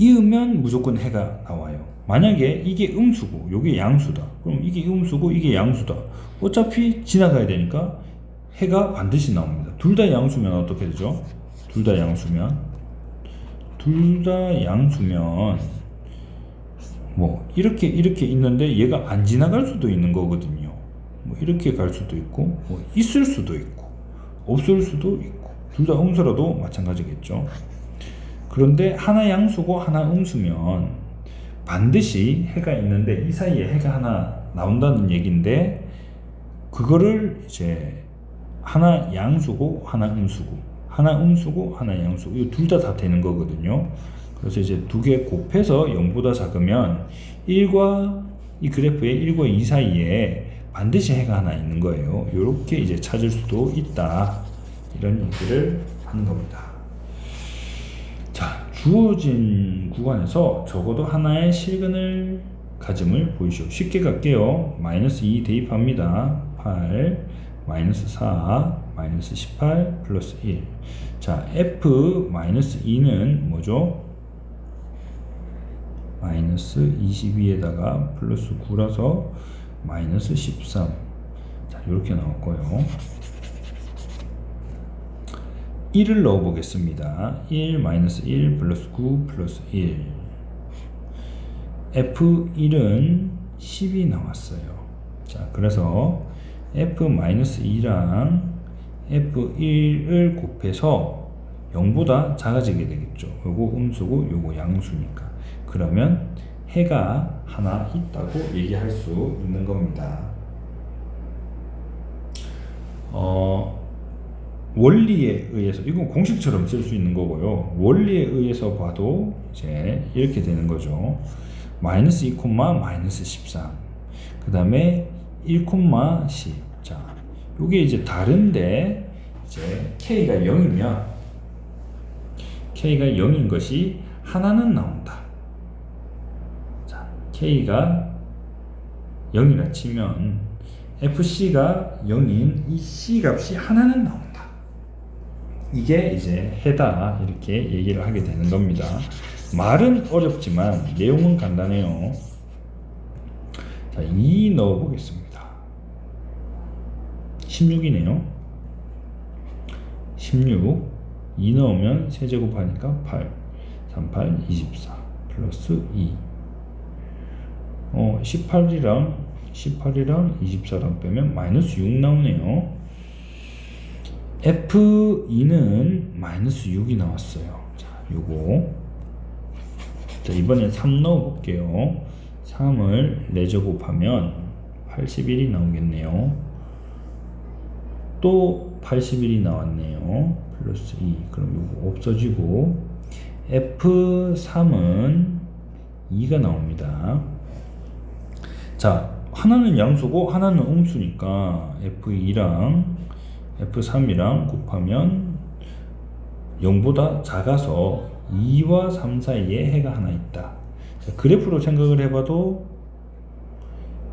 이으면 무조건 해가 나와요. 만약에 이게 음수고 요게 양수다. 그럼 이게 음수고 이게 양수다. 어차피 지나가야 되니까 해가 반드시 나옵니다. 둘 다 양수면 어떻게 되죠? 둘 다 양수면 뭐 이렇게 있는데 얘가 안 지나갈 수도 있는 거거든요. 뭐 이렇게 갈 수도 있고 뭐 있을 수도 있고 없을 수도 있고 둘 다 음수라도 마찬가지겠죠. 그런데 하나 양수고 하나 음수면 반드시 해가 있는데 이 사이에 해가 하나 나온다는 얘기인데 그거를 이제 하나 양수고 하나 음수고 하나 음수고 하나 양수고 이 둘 다 되는 거거든요. 그래서 이제 두 개 곱해서 0보다 작으면 1과 이 그래프의 1과 2 사이에 반드시 해가 하나 있는 거예요. 이렇게 이제 찾을 수도 있다. 이런 얘기를 하는 겁니다. 자, 주어진 구간에서 적어도 하나의 실근을 가짐을 보이시오. 쉽게 갈게요. 마이너스 2 대입합니다. 8, 마이너스 4, 마이너스 18, 플러스 1. 자, F-2는 뭐죠? 마이너스 22에다가 플러스 9라서 마이너스 13. 자, 이렇게 나올 거예요. 1을 넣어 보겠습니다. 1, 마이너스 1, 플러스 9, 플러스 1. F1은 10이 나왔어요. 자, 그래서 F-2랑 F1을 곱해서 0보다 작아지게 되겠죠. 요거 음수고 요거 양수니까. 그러면 해가 하나 있다고 얘기할 수 있는 겁니다. 원리에 의해서 이건 공식처럼 쓸 수 있는 거고요. 원리에 의해서 봐도 이제 이렇게 되는 거죠. 마이너스 2, 마이너스 13. 그 다음에 1, 10. 자, 요게 이제 다른데 이제 K가 0이면 K가 0인 것이 하나는 나온다. 자, K가 0이라 치면 FC가 0인 이 C 값이 하나는 나온다. 이게 이제 해다 이렇게 얘기를 하게 되는 겁니다. 말은 어렵지만 내용은 간단해요. 자, 2 넣어 보겠습니다. 16이네요. 16 2 넣으면 세제곱하니까 8 38 24 플러스 2 18이랑 24랑 빼면 마이너스 6 나오네요. F2는 마이너스 6이 나왔어요. 자, 요거. 자, 이번엔 3 넣어 볼게요. 3을 4제곱하면 81이 나오겠네요. 또 81이 나왔네요. 플러스 2. 그럼 요거 없어지고 F3은 2가 나옵니다. 자, 하나는 양수고 하나는 음수니까 F2랑 F3이랑 곱하면 0보다 작아서 2와 3 사이에 해가 하나 있다. 자, 그래프로 생각을 해봐도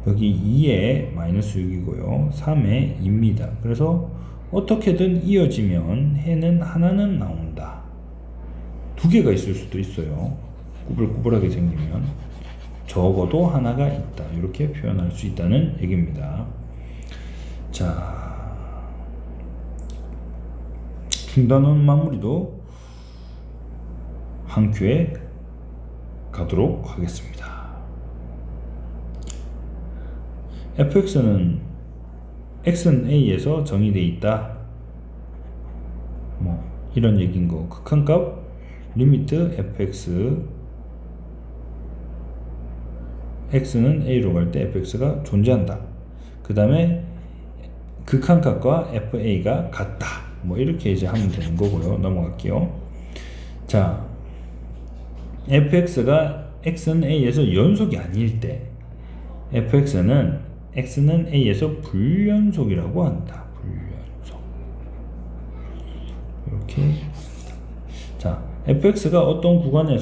여기 2에 마이너스 6이고요. 3에 2입니다. 그래서 어떻게든 이어지면 해는 하나는 나온다. 두 개가 있을 수도 있어요. 꾸불꾸불하게 생기면 적어도 하나가 있다. 이렇게 표현할 수 있다는 얘기입니다. 자, 중단원 마무리도 한 큐에 가도록 하겠습니다. fx는 x는 a에서 정의되어 있다. 뭐 이런 얘기인 거. 극한값 리미트 fx x는 a로 갈 때 fx가 존재한다. 그 다음에 극한값과 fa가 같다. 뭐 이렇게 이제 하면 되는 거고요. 넘어갈게요. 자, fx가 x는 a에서 연속이 아닐 때 fx는 x는 a에서 불연속이라고 한다. 불연속. 이렇게. 자, fx가 어떤 구간에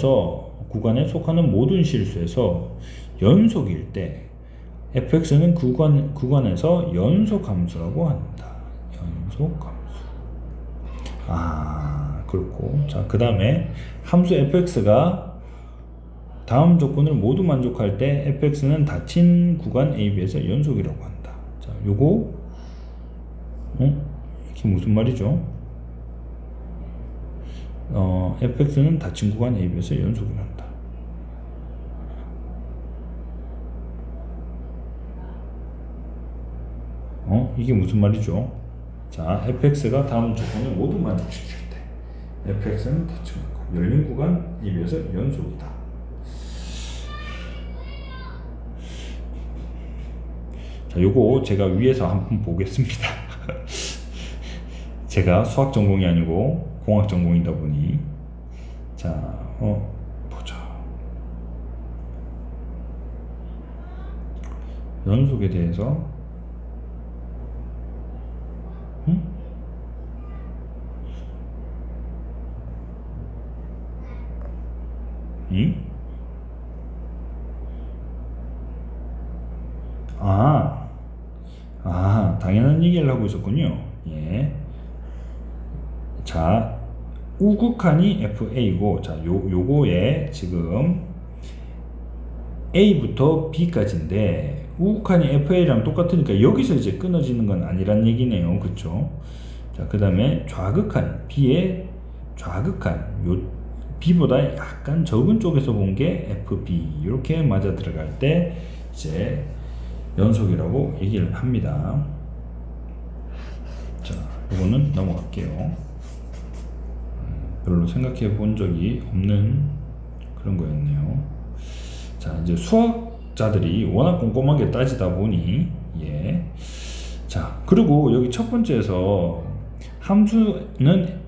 속하는 모든 실수에서 연속일 때 fx는 구간에서 연속함수라고 한다. 연속함수. 그렇고. 자, 그 다음에 함수 fx가 다음 조건을 모두 만족할 때 fx는 닫힌 구간 AB에서 연속이라고 한다. 자, 요거 이게 무슨 말이죠? fx는 닫힌 구간 AB에서 연속이란다. 이게 무슨 말이죠? 자, fx가 다음 조건을 모두 만족시킬 때 fx는 닫힌 구간, 열린 구간 AB에서 연속이다. 자, 요거 제가 위에서 한번 보겠습니다. 제가 수학 전공이 아니고 공학 전공이다 보니. 자, 보자. 연속에 대해서 당연한 얘기를 하고 있었군요. 예. 자, 우극한이 FA고, 자, 요거에 지금 A부터 B까지인데, 우극한이 FA랑 똑같으니까 여기서 이제 끊어지는 건 아니란 얘기네요. 그쵸? 자, 그 다음에 좌극한, B의 좌극한, 요 B보다 약간 적은 쪽에서 본 게 FB, 이렇게 맞아 들어갈 때 이제 연속이라고 얘기를 합니다. 자, 이거는 넘어갈게요. 별로 생각해 본 적이 없는 그런 거였네요. 자, 이제 수학자들이 워낙 꼼꼼하게 따지다 보니, 예. 자, 그리고 여기 첫 번째에서 함수는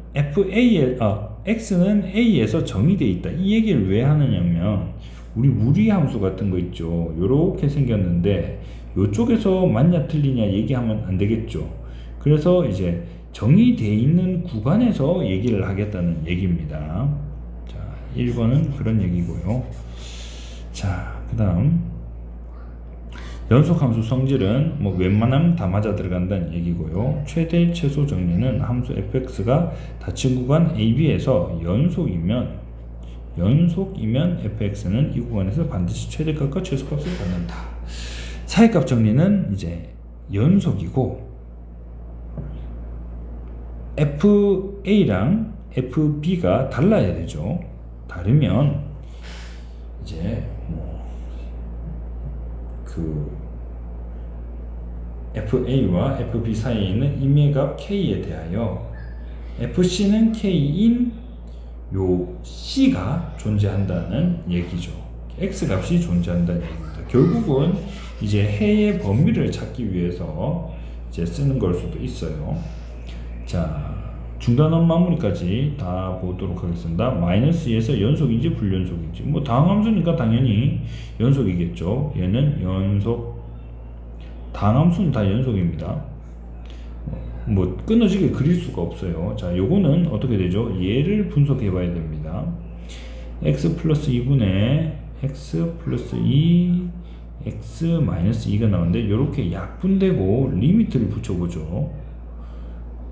x는 a에서 정의되어 있다. 이 얘기를 왜 하느냐면, 우리 무리함수 같은 거 있죠. 요렇게 생겼는데, 요쪽에서 맞냐 틀리냐 얘기하면 안 되겠죠. 그래서 이제 정의되어 있는 구간에서 얘기를 하겠다는 얘기입니다. 자, 1번은 그런 얘기고요. 자, 그 다음 연속함수 성질은 뭐 웬만하면 다 맞아 들어간다는 얘기고요. 최대 최소 정리는 함수 fx가 닫힌 구간 AB에서 연속이면 fx는 이 구간에서 반드시 최대값과 최소값을 갖는다. 사이값 정리는 이제 연속이고, FA랑 FB가 달라야 되죠. 다르면 이제 FA와 FB 사이에 있는 임의값 K에 대하여 FC는 K인 요 C가 존재한다는 얘기죠. X값이 존재한다는 얘기입니다. 결국은 이제 해의 범위를 찾기 위해서 이제 쓰는 걸 수도 있어요. 자, 중단원 마무리까지 다 보도록 하겠습니다. -2에서 연속인지 불연속인지, 뭐 다항함수니까 당연히 연속이겠죠. 얘는 연속, 다항함수는 다 연속입니다. 뭐 끊어지게 그릴 수가 없어요. 자, 요거는 어떻게 되죠? 얘를 분석해 봐야 됩니다. x 플러스 2분의 x 플러스 2 x 마이너스 2가 나오는데, 요렇게 약분되고 리미트를 붙여보죠.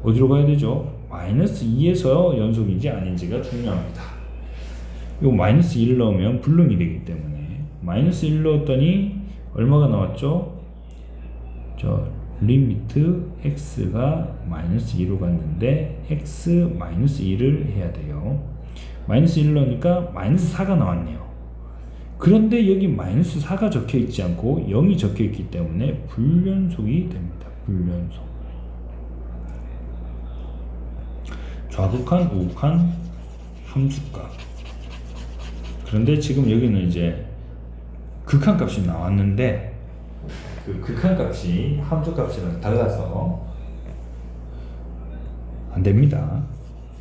어디로 가야 되죠? -2에서 연속인지 아닌지가 중요합니다. 요 -1을 넣으면 불능이 되기 때문에 -1 넣었더니 얼마가 나왔죠? 저 리미트 x가 -2로 갔는데 x -2를 해야 돼요. -1 넣으니까 -4가 나왔네요. 그런데 여기 -4가 적혀 있지 않고 0이 적혀 있기 때문에 불연속이 됩니다. 불연속. 좌극한, 우극한 함수값. 그런데 지금 여기는 이제 극한값이 나왔는데, 그 극한값이 함수값이랑 달라서 안 됩니다.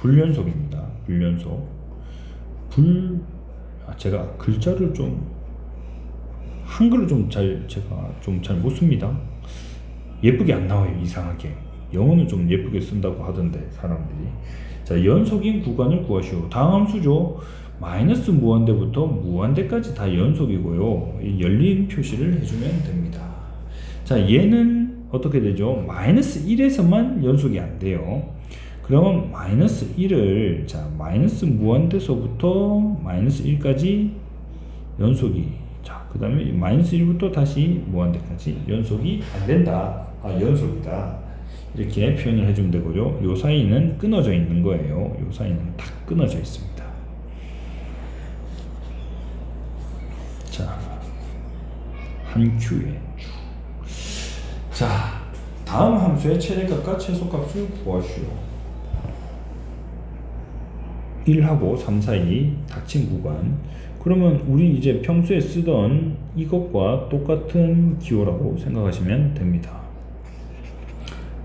불연속입니다. 불연속. 제가 글자를 좀 한글을 제가 좀 잘 못 씁니다. 예쁘게 안 나와요. 이상하게. 영어는 좀 예쁘게 쓴다고 하던데 사람들이. 자, 연속인 구간을 구하시오. 다항함수죠. 마이너스 무한대부터 무한대까지 다 연속이고요. 열린 표시를 해주면 됩니다. 자, 얘는 어떻게 되죠? -1에서만 연속이 안 돼요. 그러면 마이너스 1을 자 마이너스 무한대서부터 마이너스 1까지 연속이 자 그 다음에 마이너스 1부터 다시 무한대까지 연속이 안 된다. 연속이다. 이렇게 표현을 해주면 되고요. 요 사이는 끊어져 있는 거예요. 요 사이는 딱 끊어져 있습니다. 자, 한 큐에 자, 다음 함수의 최대값과 최소값을 구하시오. 1하고 3 사이 닫힌 구간. 그러면 우리 이제 평소에 쓰던 이것과 똑같은 기호라고 생각하시면 됩니다.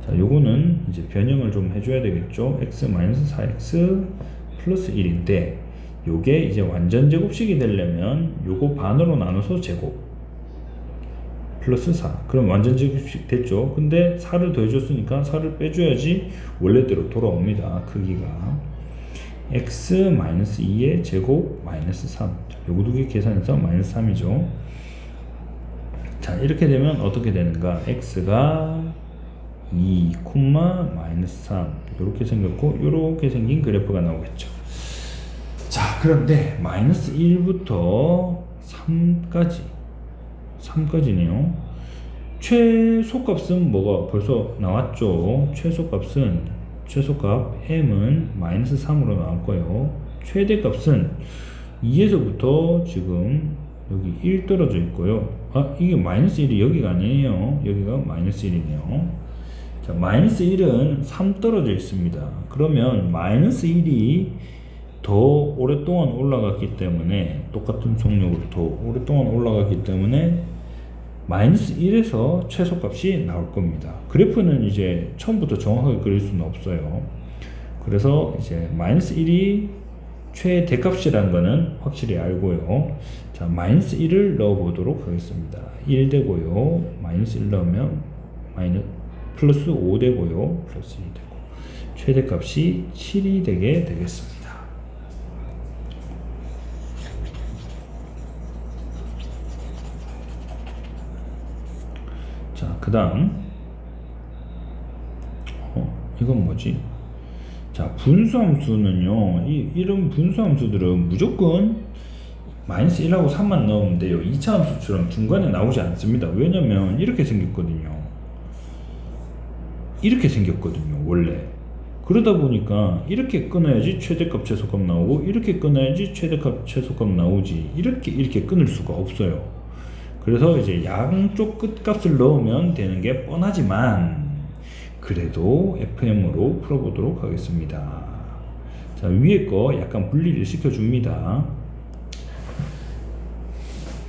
자, 요거는 이제 변형을 좀 해줘야 되겠죠. x-4x 플러스 1인데 요게 이제 완전 제곱식이 되려면 요거 반으로 나눠서 제곱 플러스 4. 그럼 완전 제곱식 됐죠. 근데 4를 더해줬으니까 4를 빼줘야지 원래대로 돌아옵니다. 크기가 x-2의 제곱 마이너스 3. 요거 두 개 계산해서 마이너스 3이죠. 자, 이렇게 되면 어떻게 되는가? x가 2, 마이너스 3 이렇게 생겼고 이렇게 생긴 그래프가 나오겠죠. 자, 그런데 마이너스 1부터 3까지네요. 최소값은 뭐가 벌써 나왔죠. 최소값 m은 마이너스 3으로 나올 거예요. 최대값은 2에서부터 지금 여기 1 떨어져 있고요. 이게 마이너스 1이 여기가 아니에요. 여기가 마이너스 1이네요. 자, 마이너스 1은 3 떨어져 있습니다. 그러면 마이너스 1이 더 오랫동안 올라갔기 때문에 똑같은 속력으로 더 오랫동안 올라갔기 때문에 마이너스 1에서 최소값이 나올 겁니다. 그래프는 이제 처음부터 정확하게 그릴 수는 없어요. 그래서 이제 마이너스 1이 최대값이라는 거는 확실히 알고요. 자, 마이너스 1을 넣어 보도록 하겠습니다. 1 되고요. 마이너스 1 넣으면 플러스 5 되고요. 플러스 2 되고 최대값이 7이 되게 되겠습니다. 자, 그 다음 이건 뭐지? 자, 분수함수는요, 이런 분수함수들은 무조건 마이너스 1하고 3만 넣으면 돼요. 2차 함수처럼 중간에 나오지 않습니다. 왜냐면 이렇게 생겼거든요. 원래. 그러다 보니까 이렇게 끊어야지 최대값 최소값 나오고 이렇게 끊어야지 최대값 최소값 나오지. 이렇게 끊을 수가 없어요. 그래서 이제 양쪽 끝값을 넣으면 되는 게 뻔하지만 그래도 FM으로 풀어보도록 하겠습니다. 자, 위에 거 약간 분리를 시켜줍니다.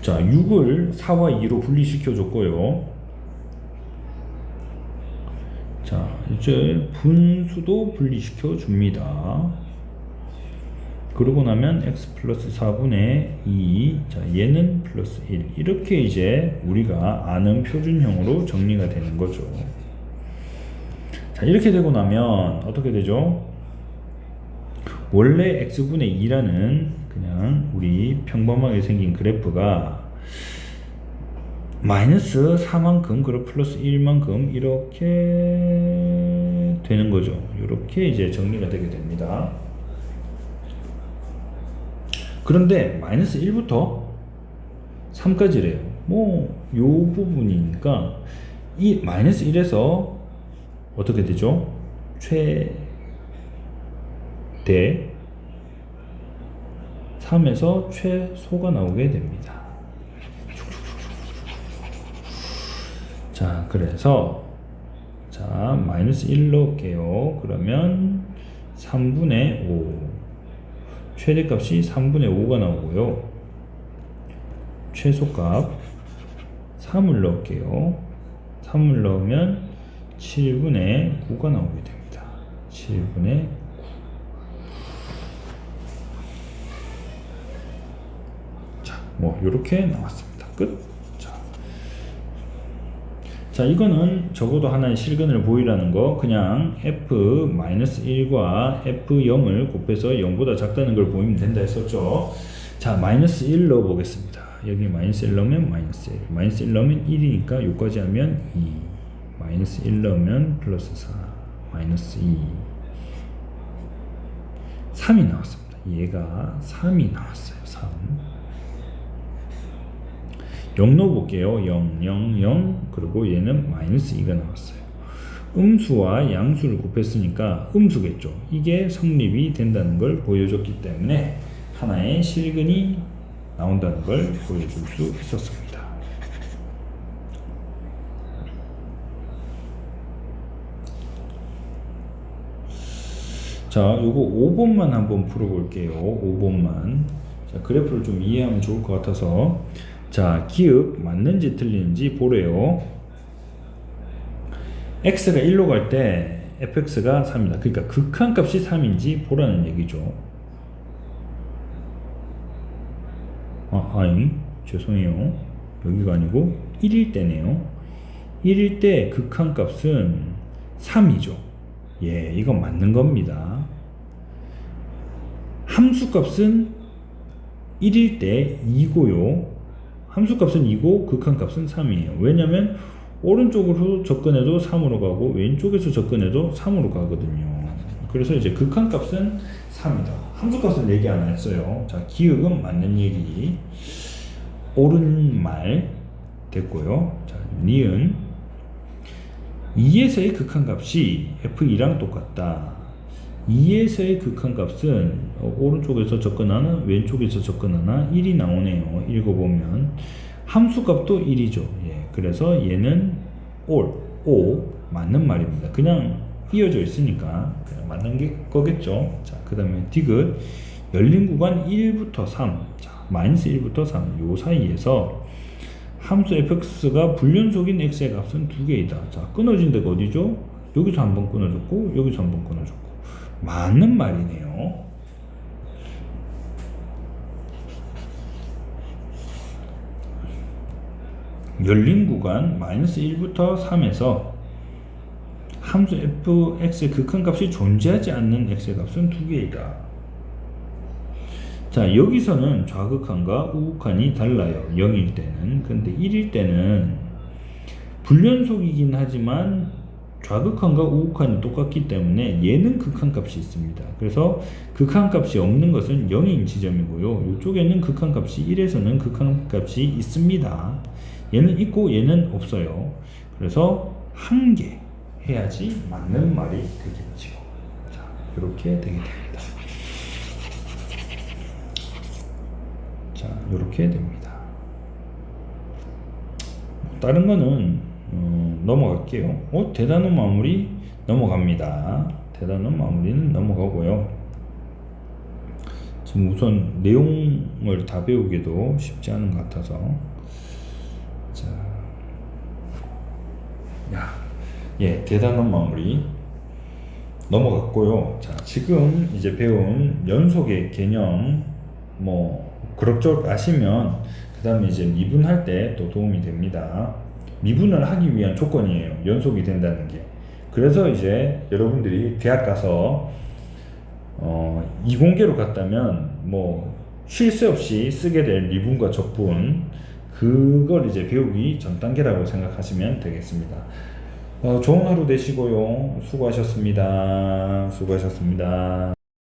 자, 6을 4와 2로 분리시켜줬고요. 자, 이제 분수도 분리시켜줍니다. 그러고 나면 x 플러스 4분의 2, 자, 얘는 플러스 1. 이렇게 이제 우리가 아는 표준형으로 정리가 되는 거죠. 자, 이렇게 되고 나면 어떻게 되죠? 원래 x분의 2라는 그냥 우리 평범하게 생긴 그래프가 마이너스 4만큼 그리고 플러스 1만큼 이렇게 되는 거죠. 이렇게 이제 정리가 되게 됩니다. 그런데 마이너스 1부터 3까지래요. 요 부분이니까 이 마이너스 1에서 어떻게 되죠? 최대 3에서 최소가 나오게 됩니다. 자, 그래서 자, 마이너스 1 넣을게요. 그러면 3분의 5 최대값이 3분의 5가 나오고요. 최소값 3을 넣을게요. 3을 넣으면 7분의 9가 나오게 됩니다. 7분의 9. 자, 요렇게 나왔습니다. 끝. 자, 이거는 적어도 하나의 실근을 보이라는 거, 그냥 f-1과 f0을 곱해서 0보다 작다는 걸 보이면 된다 했었죠. 자, 마이너스 1 넣어 보겠습니다. 여기 마이너스 1 넣으면 마이너스 1, 마이너스 1 넣으면 1이니까 여기까지 하면 2, 마이너스 1 넣으면 플러스 4, 마이너스 2, 3이 나왔습니다. 얘가 3이 나왔어요. 3. 0 넣어볼게요. 0, 0, 0. 그리고 얘는 마이너스 2가 나왔어요. 음수와 양수를 곱했으니까 음수겠죠. 이게 성립이 된다는 걸 보여줬기 때문에 하나의 실근이 나온다는 걸 보여줄 수 있었습니다. 자, 요거 5번만 한번 풀어볼게요. 5번만. 자, 그래프를 좀 이해하면 좋을 것 같아서. 자, 기억 맞는지 틀리는지 보래요. x가 1로 갈 때 fx가 3이다. 그러니까 극한값이 3인지 보라는 얘기죠. 아니, 죄송해요. 여기가 아니고 1일 때네요. 1일 때 극한값은 3이죠. 예, 이건 맞는 겁니다. 함수값은 1일 때 2고요. 함수값은 2고 극한값은 3이에요. 왜냐면 오른쪽으로 접근해도 3으로 가고 왼쪽에서 접근해도 3으로 가거든요. 그래서 이제 극한값은 3이다. 함수값은 얘기 안 했어요. 자, 기억은 맞는 얘기. 옳은 말 됐고요. 자, 니은 2에서의 극한값이 f2랑 똑같다. 2에서의 극한값은 오른쪽에서 접근하나 왼쪽에서 접근하나 1이 나오네요. 읽어보면 함수값도 1이죠. 예, 그래서 얘는 O 맞는 말입니다. 그냥 이어져 있으니까 그냥 맞는 거겠죠. 자, 그 다음에 디귿 열린 구간 1부터 3, 자, 마이너스 1부터 3, 요 사이에서 함수 fx가 불연속인 x의 값은 2개이다. 자, 끊어진 데가 어디죠? 여기서 한번 끊어졌고 여기서 한번 끊어졌고 맞는 말이네요. 열린 구간 마이너스 1부터 3에서 함수 fx의 극한값이 존재하지 않는 x의 값은 2개이다. 자, 여기서는 좌극한과 우극한이 달라요. 0일 때는. 근데 1일 때는 불연속이긴 하지만 좌극한과 우극한이 똑같기 때문에 얘는 극한값이 있습니다. 그래서 극한값이 없는 것은 0인 지점이고요. 이쪽에는 극한값이 1에서는 극한값이 있습니다. 얘는 있고 얘는 없어요. 그래서 한 개 해야지 맞는 말이 되겠죠. 자, 이렇게 되게 됩니다. 자, 이렇게 됩니다. 다른 거는 넘어갈게요. 대단원 마무리 넘어갑니다. 대단원 마무리는 넘어가고요. 지금 우선 내용을 다 배우기도 쉽지 않은 것 같아서 자, 예, 대단원 마무리 넘어갔고요. 자, 지금 이제 배운 연속의 개념 그럭저럭 아시면 그 다음에 이제 미분할 때 또 도움이 됩니다. 미분을 하기 위한 조건이에요. 연속이 된다는 게. 그래서 이제 여러분들이 대학 가서 이공계로 갔다면 쉴 새 없이 쓰게 될 미분과 적분 그걸 이제 배우기 전 단계라고 생각하시면 되겠습니다. 좋은 하루 되시고요. 수고하셨습니다. 수고하셨습니다.